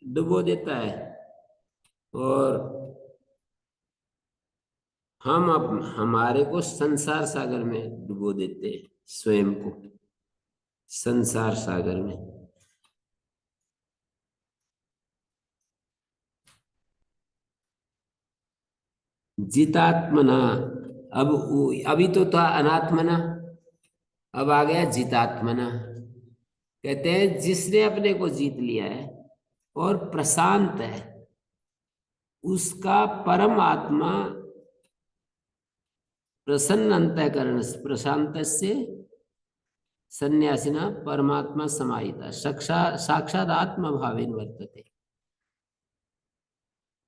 A: डुबो देता है और हम अब हमारे को संसार सागर में डुबो देते हैं, स्वयं को संसार सागर में। जितात्मना, अब अभी तो था अनात्मना, अब आ गया जितात्मना। कहते हैं जिसने अपने को जीत लिया है और प्रशांत है, उसका परम आत्मा प्रसन्न अंतःकरण प्रशांत से सन्यासिना परमात्मा समाहिता साक्षात आत्मा भावेन वर्तते।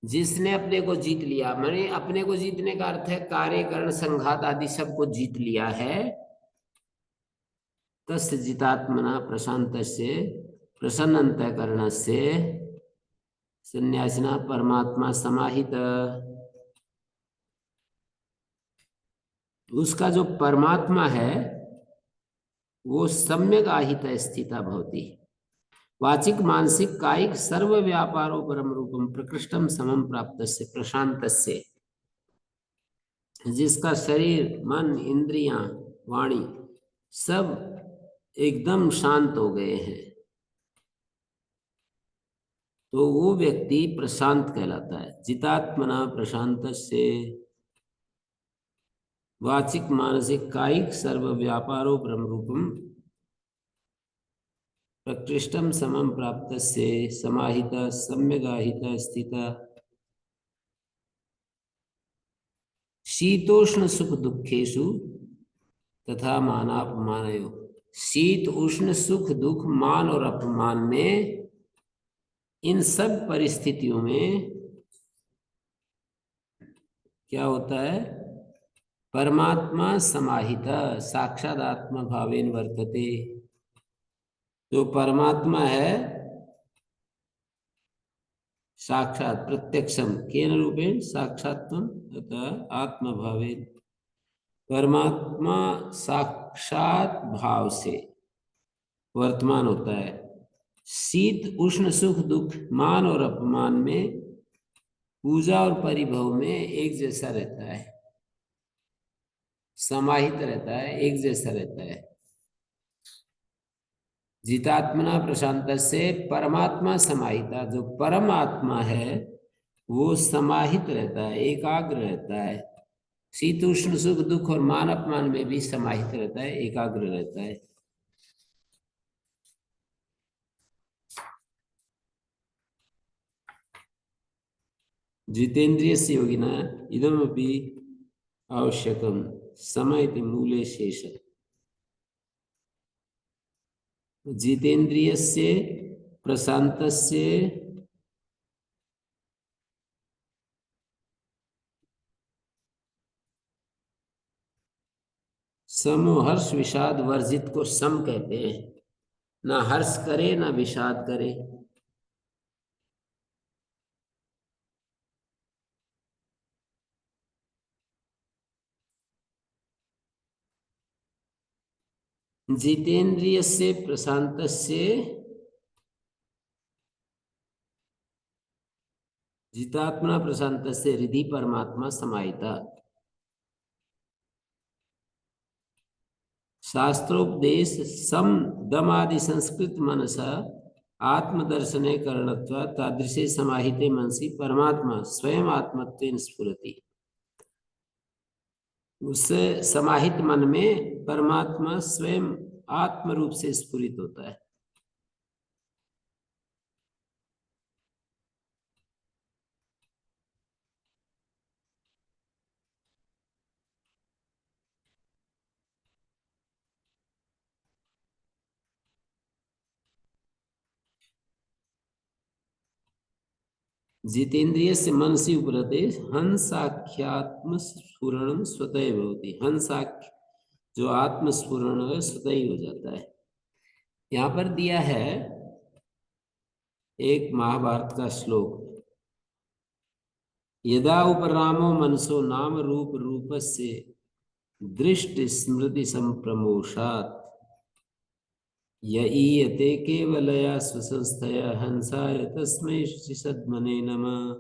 A: जिसने अपने को जीत लिया, माने अपने को जीतने का अर्थ है कार्य करण संघात आदि सबको जीत लिया है। तस्य जितात्मना प्रशांत से प्रसन्न अंतःकरण से सन्यासिना परमात्मा समाहित। उसका जो परमात्मा है वो सम्यक आहित स्थिता भवति। वाचिक मानसिक कायिक सर्व व्यापारो परम रूपम प्रकृष्टम समम प्राप्त से प्रशांत से। जिसका शरीर मन इंद्रियां वाणी सब एकदम शांत हो गए हैं, तो वो व्यक्ति प्रशांत कहलाता है। जितात्मना प्रशांत से वाचिक मानसिक कायिक सर्व व्यापारो ब्रह्म रूपम प्रकृष्टम समम प्राप्तस्य समाहिता सम्यगाहिता स्थिता शीतोष्ण सुख दुखेषु तथा मानापमानयो। शीत उष्ण सुख दुख मान और अपमान में, इन सब परिस्थितियों में क्या होता है? परमात्मा समाहिता साक्षात आत्मा भावेन वर्तते। जो परमात्मा है साक्षात प्रत्यक्षम केन रूपेण साक्षात्म तथा आत्मभावेन। परमात्मा साक्षात भाव से वर्तमान होता है। शीत उष्ण सुख दुख मान और अपमान में, पूजा और परिभव में एक जैसा रहता है, समाहित रहता है, एक जैसा रहता है। जितात्मना प्रशांत से परमात्मा समाहिता, जो परमात्मा है वो समाहित रहता है, एकाग्र रहता है। शीत उष्ण सुख दुख और मान अपमान में भी समाहित रहता है, एकाग्र रहता है। जितेंद्रिय से योगिना इदमपि आवश्यकम समय मूले शेष। जितेंद्रियस्य प्रशांतस्य समो हर्ष विषाद वर्जित को सम कहते हैं। ना हर्ष करे ना विषाद करे। जितेंद्रियस्य प्रशांतस्य जितात्मना प्रशांतस्य हृदि परमात्मा समाहिता। शास्त्रोपदेश सम दम आदि संस्कृत मनसा आत्मदर्शने करणत्वा तादृशे समाहिते मनसि परमात्मा स्वयं आत्मत्वेन स्फुरति। उस समाहित मन में परमात्मा स्वयं आत्म रूप से स्फुरित होता है। जितेंद्रिय से मनसी उपरते हंसाख्यात्म स्फुरणम स्वतः भवति। हंसाख्य जो आत्मस्फुरण है स्वतः ही हो जाता है। यहाँ पर दिया है एक महाभारत का श्लोक। यदा उपरामो मनसो नाम रूप रूपस्य दृष्टि स्मृति संप्रमोषात् यईयते केवलया स्वसंस्थया हंसाय तस्मै शुचिसद्मने नमः।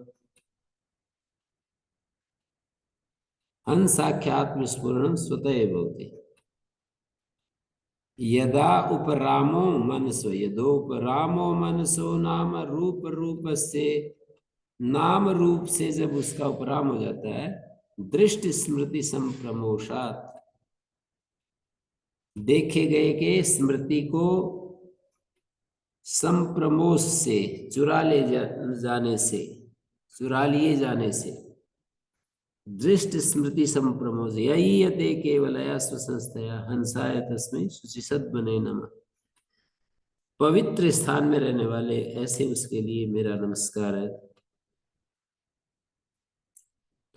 A: हंसाख्यात्म स्फुरणम स्वतः भवति। यदा उपरामो मनसो, यदोपरामो मनसो नाम रूप रूपस्य, नाम रूप से जब उसका उपराम हो जाता है, दृष्टि स्मृति संप्रमोषात् देखे गए के स्मृति को संप्रमोष से चुरा लिए जाने से दृष्टि स्मृति संप्रमोष यईयते केवलया स्वसंस्थया हंसाय तस्मै शुचिसद्मने नमः। पवित्र स्थान में रहने वाले ऐसे उसके लिए मेरा नमस्कार है।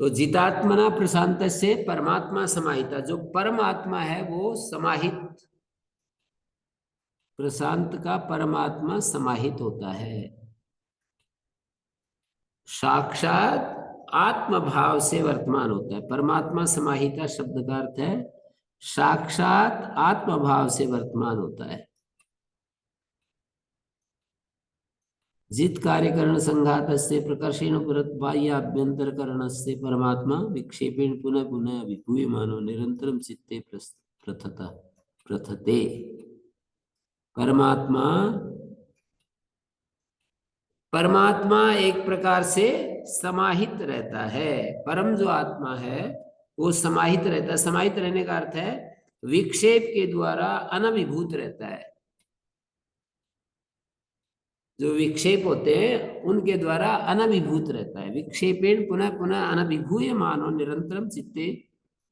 A: तो जितात्मना प्रशांत से परमात्मा समाहिता, जो परमात्मा है वो समाहित, प्रशांत का परमात्मा समाहित होता है। साक्षात आत्म भाव से वर्तमान होता है। परमात्मा समाहिता शब्द का अर्थ है साक्षात आत्म भाव से वर्तमान होता है। जित कार्यकरण संघात से प्रकर्षेण पुरत बाह्य अभ्यंतर करण से परमात्मा विक्षेपेण पुनः पुनः विभूयमानो निरंतरम चित्ते प्रथते। परमात्मा एक प्रकार से समाहित रहता है। परम जो आत्मा है वो समाहित रहता है। समाहित रहने का अर्थ है विक्षेप के द्वारा अनभिभूत रहता है। जो विक्षेप होते हैं उनके द्वारा अनभिभूत रहता है। विक्षेपेण पुनः पुनः अनभिभूय मानो निरंतरम चित्ते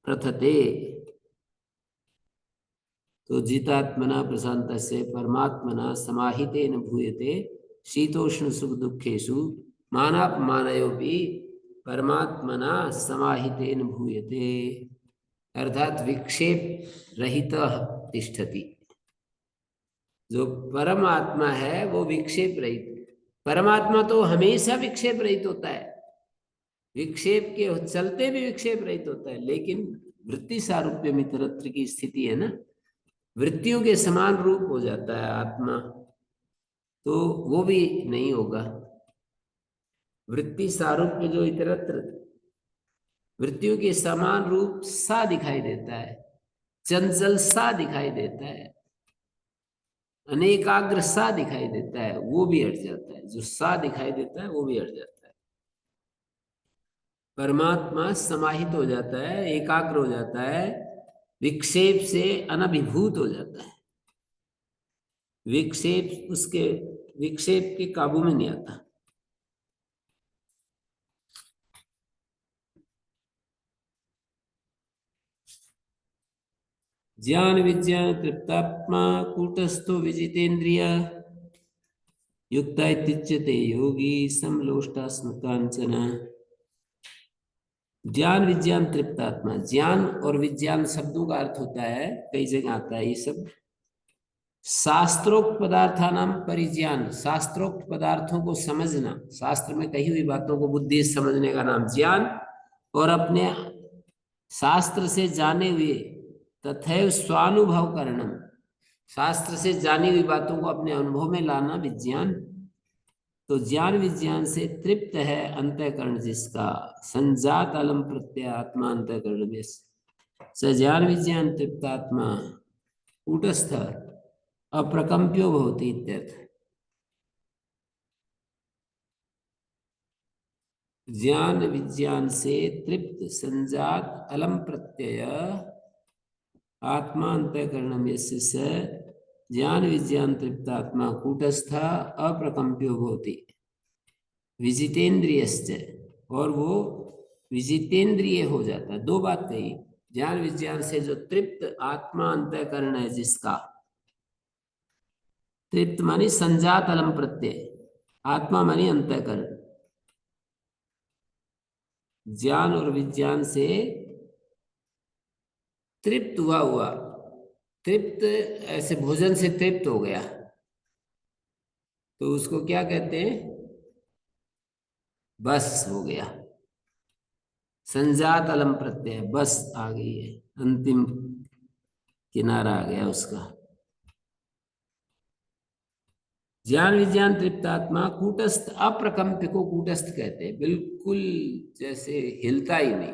A: प्रथते। तो जितात्मना प्रशांतस्य परमात्मना समाहितेन भूयते शीतोष्ण सुख दुखेषु मानापमानयोपि परमात्मना समाहितेन भूयते। अर्थात विक्षेप रहित तिष्ठति। जो परमात्मा है वो विक्षेप रहित। परमात्मा तो हमेशा विक्षेप रहित होता है, विक्षेप के चलते भी विक्षेप रहित होता है, लेकिन वृत्ति सारूप्य मित्रत्र की स्थिति है ना, वृत्तियों के समान रूप हो जाता है आत्मा, तो वो भी नहीं होगा। वृत्ति सारूप्य जो इतरत्र वृत्तियों के समान रूप सा दिखाई देता है, चंचल सा दिखाई देता है, अनेकाग्र सा दिखाई देता है, वो भी हट जाता है। जो सा दिखाई देता है वो भी हट जाता है। परमात्मा समाहित हो जाता है, एकाग्र हो जाता है, विक्षेप से अनभिभूत हो जाता है। विक्षेप उसके विक्षेप के काबू में नहीं आता। ज्ञान विज्ञान तृप्तात्मा कूटस्थो विजितेन्द्रिय युक्ता इत्युच्यते योगी समलोष्टास्म कांचन। ज्ञान विज्ञान तृप्तात्मा, ज्ञान और विज्ञान शब्दों का अर्थ होता है, कई जगह आता है ये सब, शास्त्रोक्त पदार्थानाम परिज्ञान, शास्त्रोक्त पदार्थों को समझना, शास्त्र में कही हुई बातों को बुद्धि से समझने का नाम ज्ञान, और अपने शास्त्र से जाने हुए तथैव स्वानुभव करणम, शास्त्र से जानी हुई बातों को अपने अनुभव में लाना विज्ञान। तो ज्ञान विज्ञान से तृप्त है अंतःकरण जिसका, संजात अलम प्रत्यय आत्मा अंतःकरण में स ज्ञान विज्ञान तृप्तात्मा कूटस्थ अप्रकंप्यो भवति इत्यर्थ। ज्ञान विज्ञान से तृप्त संजात अलम प्रत्यय आत्मा अंतःकरणम यस्य स ज्ञान विज्ञान तृप्तात्मा कूटस्थ अप्रकंप्यो भवति विजितेन्द्रियश्च, और वो विजितेंद्रिय हो जाता है। दो बात कही, ज्ञान विज्ञान से जो तृप्त आत्मा अंतःकरण है जिसका, तृप्त मानी संजात अलम प्रत्यय, आत्मा मानी अंतःकरण, ज्ञान और विज्ञान से तृप्त हुआ, तृप्त ऐसे भोजन से तृप्त हो गया, तो उसको क्या कहते हैं, बस हो गया। संजात अलम प्रत्यय, बस आ गई है, अंतिम किनारा आ गया उसका। ज्ञान विज्ञान तृप्तात्मा कूटस्थ अप्रकंप्य को कूटस्थ कहते हैं, बिल्कुल जैसे हिलता ही नहीं,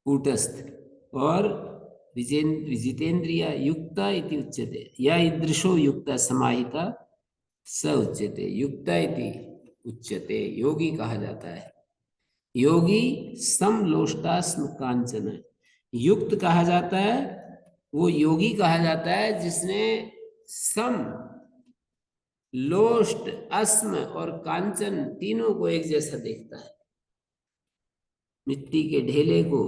A: कूटस्थ। और विजितेन्द्रिय युक्ता इति उच्यते, या ईदृशो युक्ता समाहिता स उच्यते, युक्ता इति उच्यते, योगी कहा जाता है। योगी समलोष्टास्म कांचन, युक्त कहा जाता है, वो योगी कहा जाता है जिसने सम, लोष्ट, अस्म और कांचन तीनों को एक जैसा देखता है, मिट्टी के ढेले को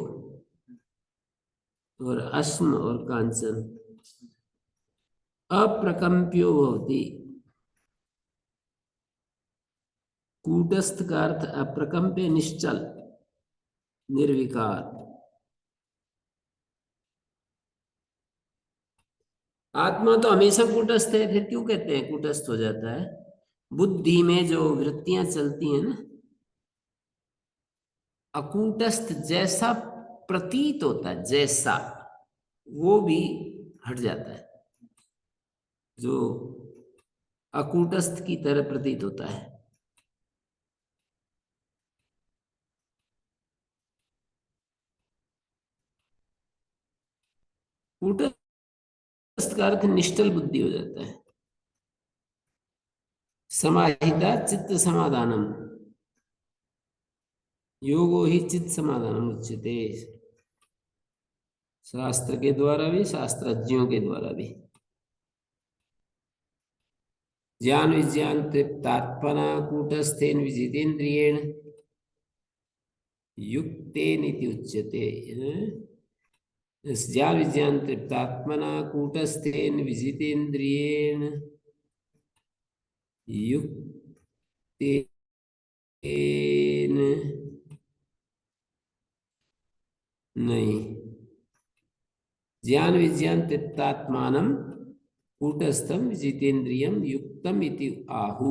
A: और अस्म और कांचन। अप्रकंप्यो भवति, कूटस्थ का अर्थ अप्रकंप्य, निश्चल, निर्विकार। आत्मा तो हमेशा कूटस्थ है, फिर क्यों कहते हैं कूटस्थ हो जाता है? बुद्धि में जो वृत्तियां चलती हैं ना, अकूटस्थ जैसा प्रतीत होता है, जैसा, वो भी हट जाता है, जो अकूटस्थ की तरह प्रतीत होता है। कूटस्थ का अर्थ निश्चल बुद्धि हो जाता है। समाहिता चित्त समाधानम, योगो ही चित्त समाधान उच्यते, शास्त्र के द्वारा भी शास्त्रज्ञों के द्वारा भी। ज्ञान विज्ञान तृप्तात्मना कूटस्थेन विजितेन्द्रियेण युक्तेन इति उच्यते। ज्ञान विज्ञान तृप्तात्मना कूटस्थेन विजितेन्द्रियेण युक्तेन नहीं, ज्ञान विज्ञान तृप्तात्मानं कूटस्थम विजितेन्द्रियम युक्तम इति आहु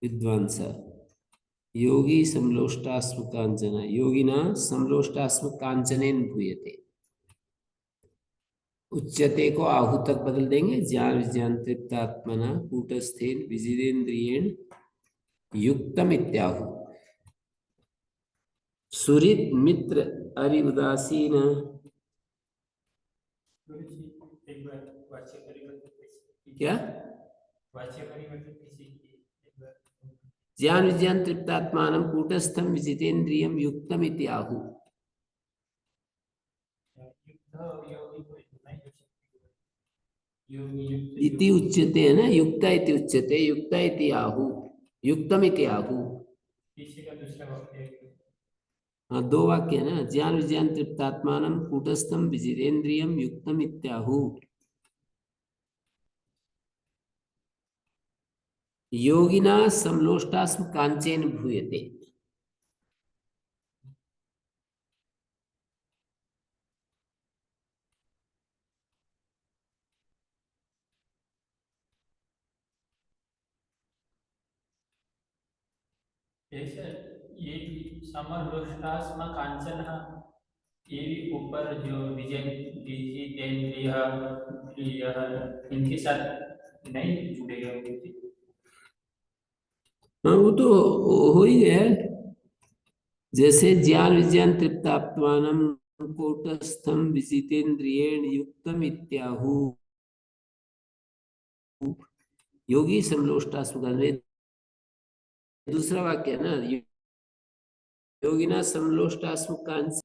A: विद्वांस। योगी समलोष्टास्म कांचन, योगिना समलोष्टास्म कांचनेन भूयते। उच्यते को आहु तक बदल देंगे, ज्ञान विज्ञान तृप्तात्मना कूटस्थेन विजितेन्द्रियेण युक्तम इत्याहु। सुहृद मित्र अरि उदासीन,
B: एक बार वाच्य परिवर्तन कैसे?
A: क्या
B: वाच्य परिवर्तन कैसे किए? एक बार
A: ज्ञान विज्ञान तृप्तात्मानं कूटस्थम विजितेन्द्रियम युक्तम इति आहु।
B: युक्त और योगी को नहीं हो सकती। योगी युक्त
A: इति उच्यते है ना, युक्ता इति उच्यते, युक्ता इति आहु, युक्तम इति आहु।
B: पीछे का दूसरा वाक्य है।
A: हाँ, दो वाक्य है ना, ज्ञान विज्ञान तृप्तात्मानं कूटस्थम विजितेन्द्रियम युक्तम इत्याहु। योगिना समलोष्टास्म कांचेन भूयते।
B: ऐसे ये समलोष्टास्म कांचन, ये भी ऊपर जो विजितेंद्रिय इनके साथ नहीं जुड़ेगा वो चीज।
A: हाँ, वो तो हो ही गया। जैसे ज्ञान विज्ञान तृप्तात्मानं कूटस्थम विजितेन्द्रियेण युक्तम इत्याहु, योगी समलोष्टास्म कांचन। दूसरा वाक्य है ना, योगिना समलोष्टास्म कांचन,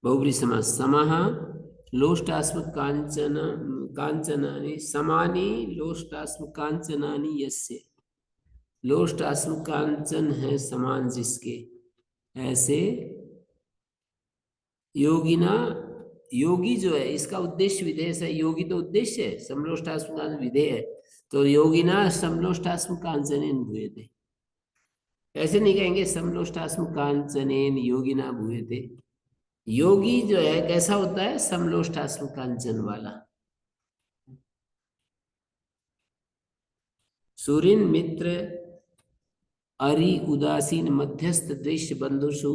A: बहुब्री समास, समः लोष्टास्म कांचन कांचनानि समानि लोष्टास्म कांचनानि यस्य। लोष्टास्म कांचन है समान जिसके, ऐसे योगिना, योगी जो है इसका उद्देश्य विधेय है। योगी तो उद्देश्य है, समलोष्टास्म कांचन विधेय है। तो योगिना समलोष्टास्म कांचनेन भूयते। ऐसे नहीं कहेंगे समलोष्टास्म कांचनेन योगिना भूयते। योगी जो है कैसा होता है, समलोष्टास्म कांचन वाला। सूरिन मित्र अरि उदासीन मध्यस्थ दृश्य बंधुषु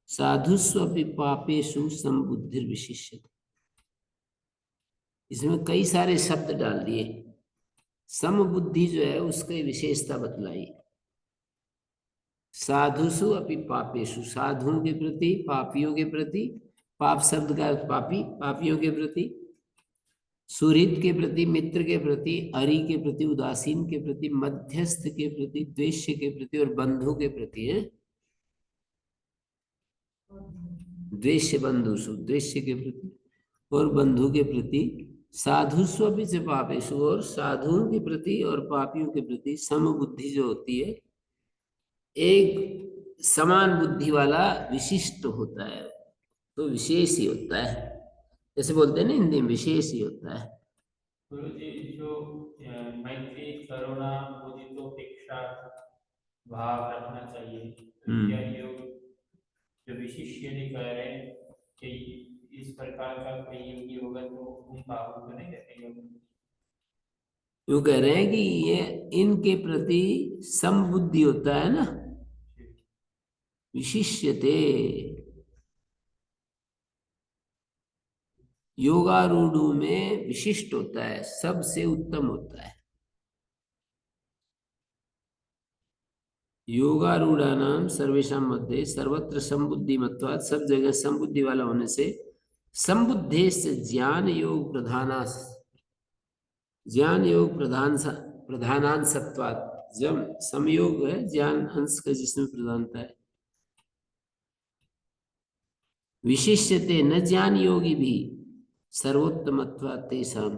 A: साधुस्व अपि पापेषु समबुद्धिर्विशिष्यते। इसमें कई सारे शब्द डाल दिए। समबुद्धि जो है उसकी विशेषता बतलाई। साधुषु अपि पापेषु, साधुओं के प्रति, पापियों के प्रति, पाप शब्द का अर्थ पापी, पापियों के प्रति, सुहृद के प्रति, मित्र के प्रति, अरि के प्रति, उदासीन के प्रति, मध्यस्थ के प्रति, द्वेष्य के प्रति और बंधु के प्रति है। द्वेष्य बंधुषु, द्वेष्य के प्रति और बंधु के प्रति, साधुस्व भी से पापेषु, और साधुओं के प्रति और पापियों के प्रति समबुद्धि जो होती है, एक समान बुद्धि वाला विशिष्ट होता है, तो विशेष ही होता है। जैसे बोलते हैं ना हिंदी में, विशेष ही होता है।
B: गुरु जी, जो मैत्री करुणा मुदितोपेक्षा भाव रखना चाहिए, तो यह योग जो विशिष्य यदि कह रहे हैं कि इस प्रकार का कोई योगी होगा तो उन भावों को नहीं कहते योग।
A: यूं कह रहे हैं कि ये इनके प्रति समबुद्धि होता है ना, विशिष्यते। योगारूढ़ में विशिष्ट होता है, सबसे उत्तम होता है। योगारूढ़ानाम सर्वेषां मध्ये सर्वत्र संबुद्धिमत्वात्, सब जगह संबुद्धि वाला होने से, संबुद्धेश्च ज्ञान योग प्रधानास, ज्ञान योग प्रधानांशत्वात्, जब संयोग है ज्ञान अंश का जिसमें प्रधानता है, विशिष्यते न ज्ञान योगी भी सर्वोत्तमत्वात् तेषां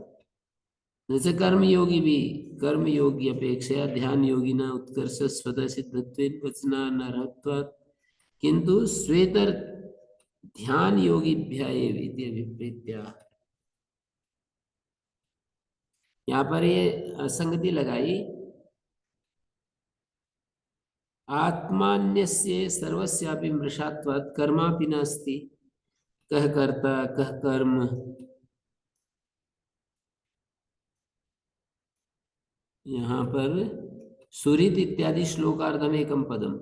A: न च कर्म योगी भी कर्म योगी अपेक्षया ध्यान योगी न उत्कर्ष स्वतः सिद्धत्वेन वचनानर्हत्वात् किंतु स्वेतर ध्यान योगीभ्यः एव इति अभिप्रेत्या। यहाँ पर ये संगति लगाई, आत्मान्यस्य सर्वस्यापि मृषात्वात् कर्मापि नास्ति, कः कर्ता कः कर्म। यहाँ पर सुहृद इत्यादि श्लोकार्धम एकम पदम,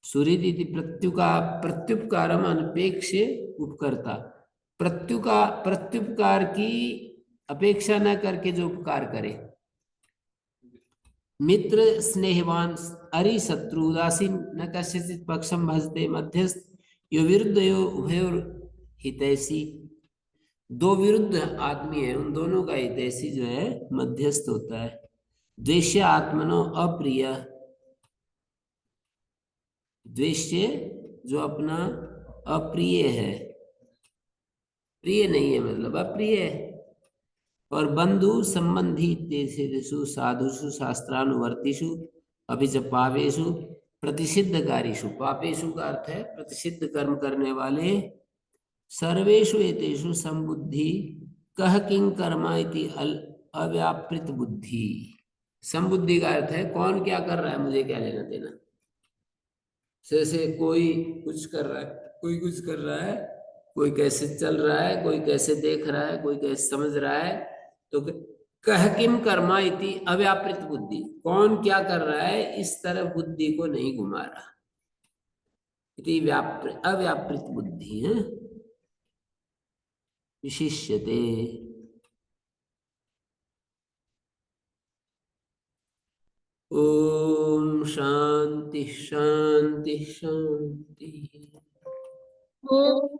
A: सुहृद इति प्रत्युपकारम अनपेक्षे उपकर्ता, प्रत्युपकार की अपेक्षा न करके जो उपकार करे, मित्र स्नेहवान अरि शत्रु उदासीन न कस्यचित् पक्षम भजते मध्यस्थ यो विरुद्धयो उभयोर हितैषी। दो विरुद्ध आदमी है, उन दोनों का हितैषी जो है मध्यस्थ होता है। द्वेष्य आत्मनो अप्रिय, द्वेष्य जो अपना अप्रिय है, प्रिय नहीं है मतलब अप्रिय है। और बंधु संबंधी देशेषु साधुषु शास्त्रानुवर्तिषु अभी च पापेषु प्रतिषिद्धकारीषु, पापेषु का अर्थ है प्रतिषिद्ध कर्म करने वाले, सर्वेषु एतेषु संबुद्धि कह किं कर्मा इति अव्यापृत बुद्धि। संबुद्धि का अर्थ है कौन क्या कर रहा है, मुझे क्या लेना देना। जैसे कोई कुछ कर रहा है, कोई कुछ कर रहा है, कोई कैसे चल रहा है, कोई कैसे देख रहा है, कोई कैसे समझ रहा है, तो कह किम कर्मा इति अव्यापृत बुद्धि, कौन क्या कर रहा है इस तरह बुद्धि को नहीं घुमा रहा, इति अव्यापृत बुद्धि है। विशिष्यते, ओम शांति शांति शांति।
C: ओम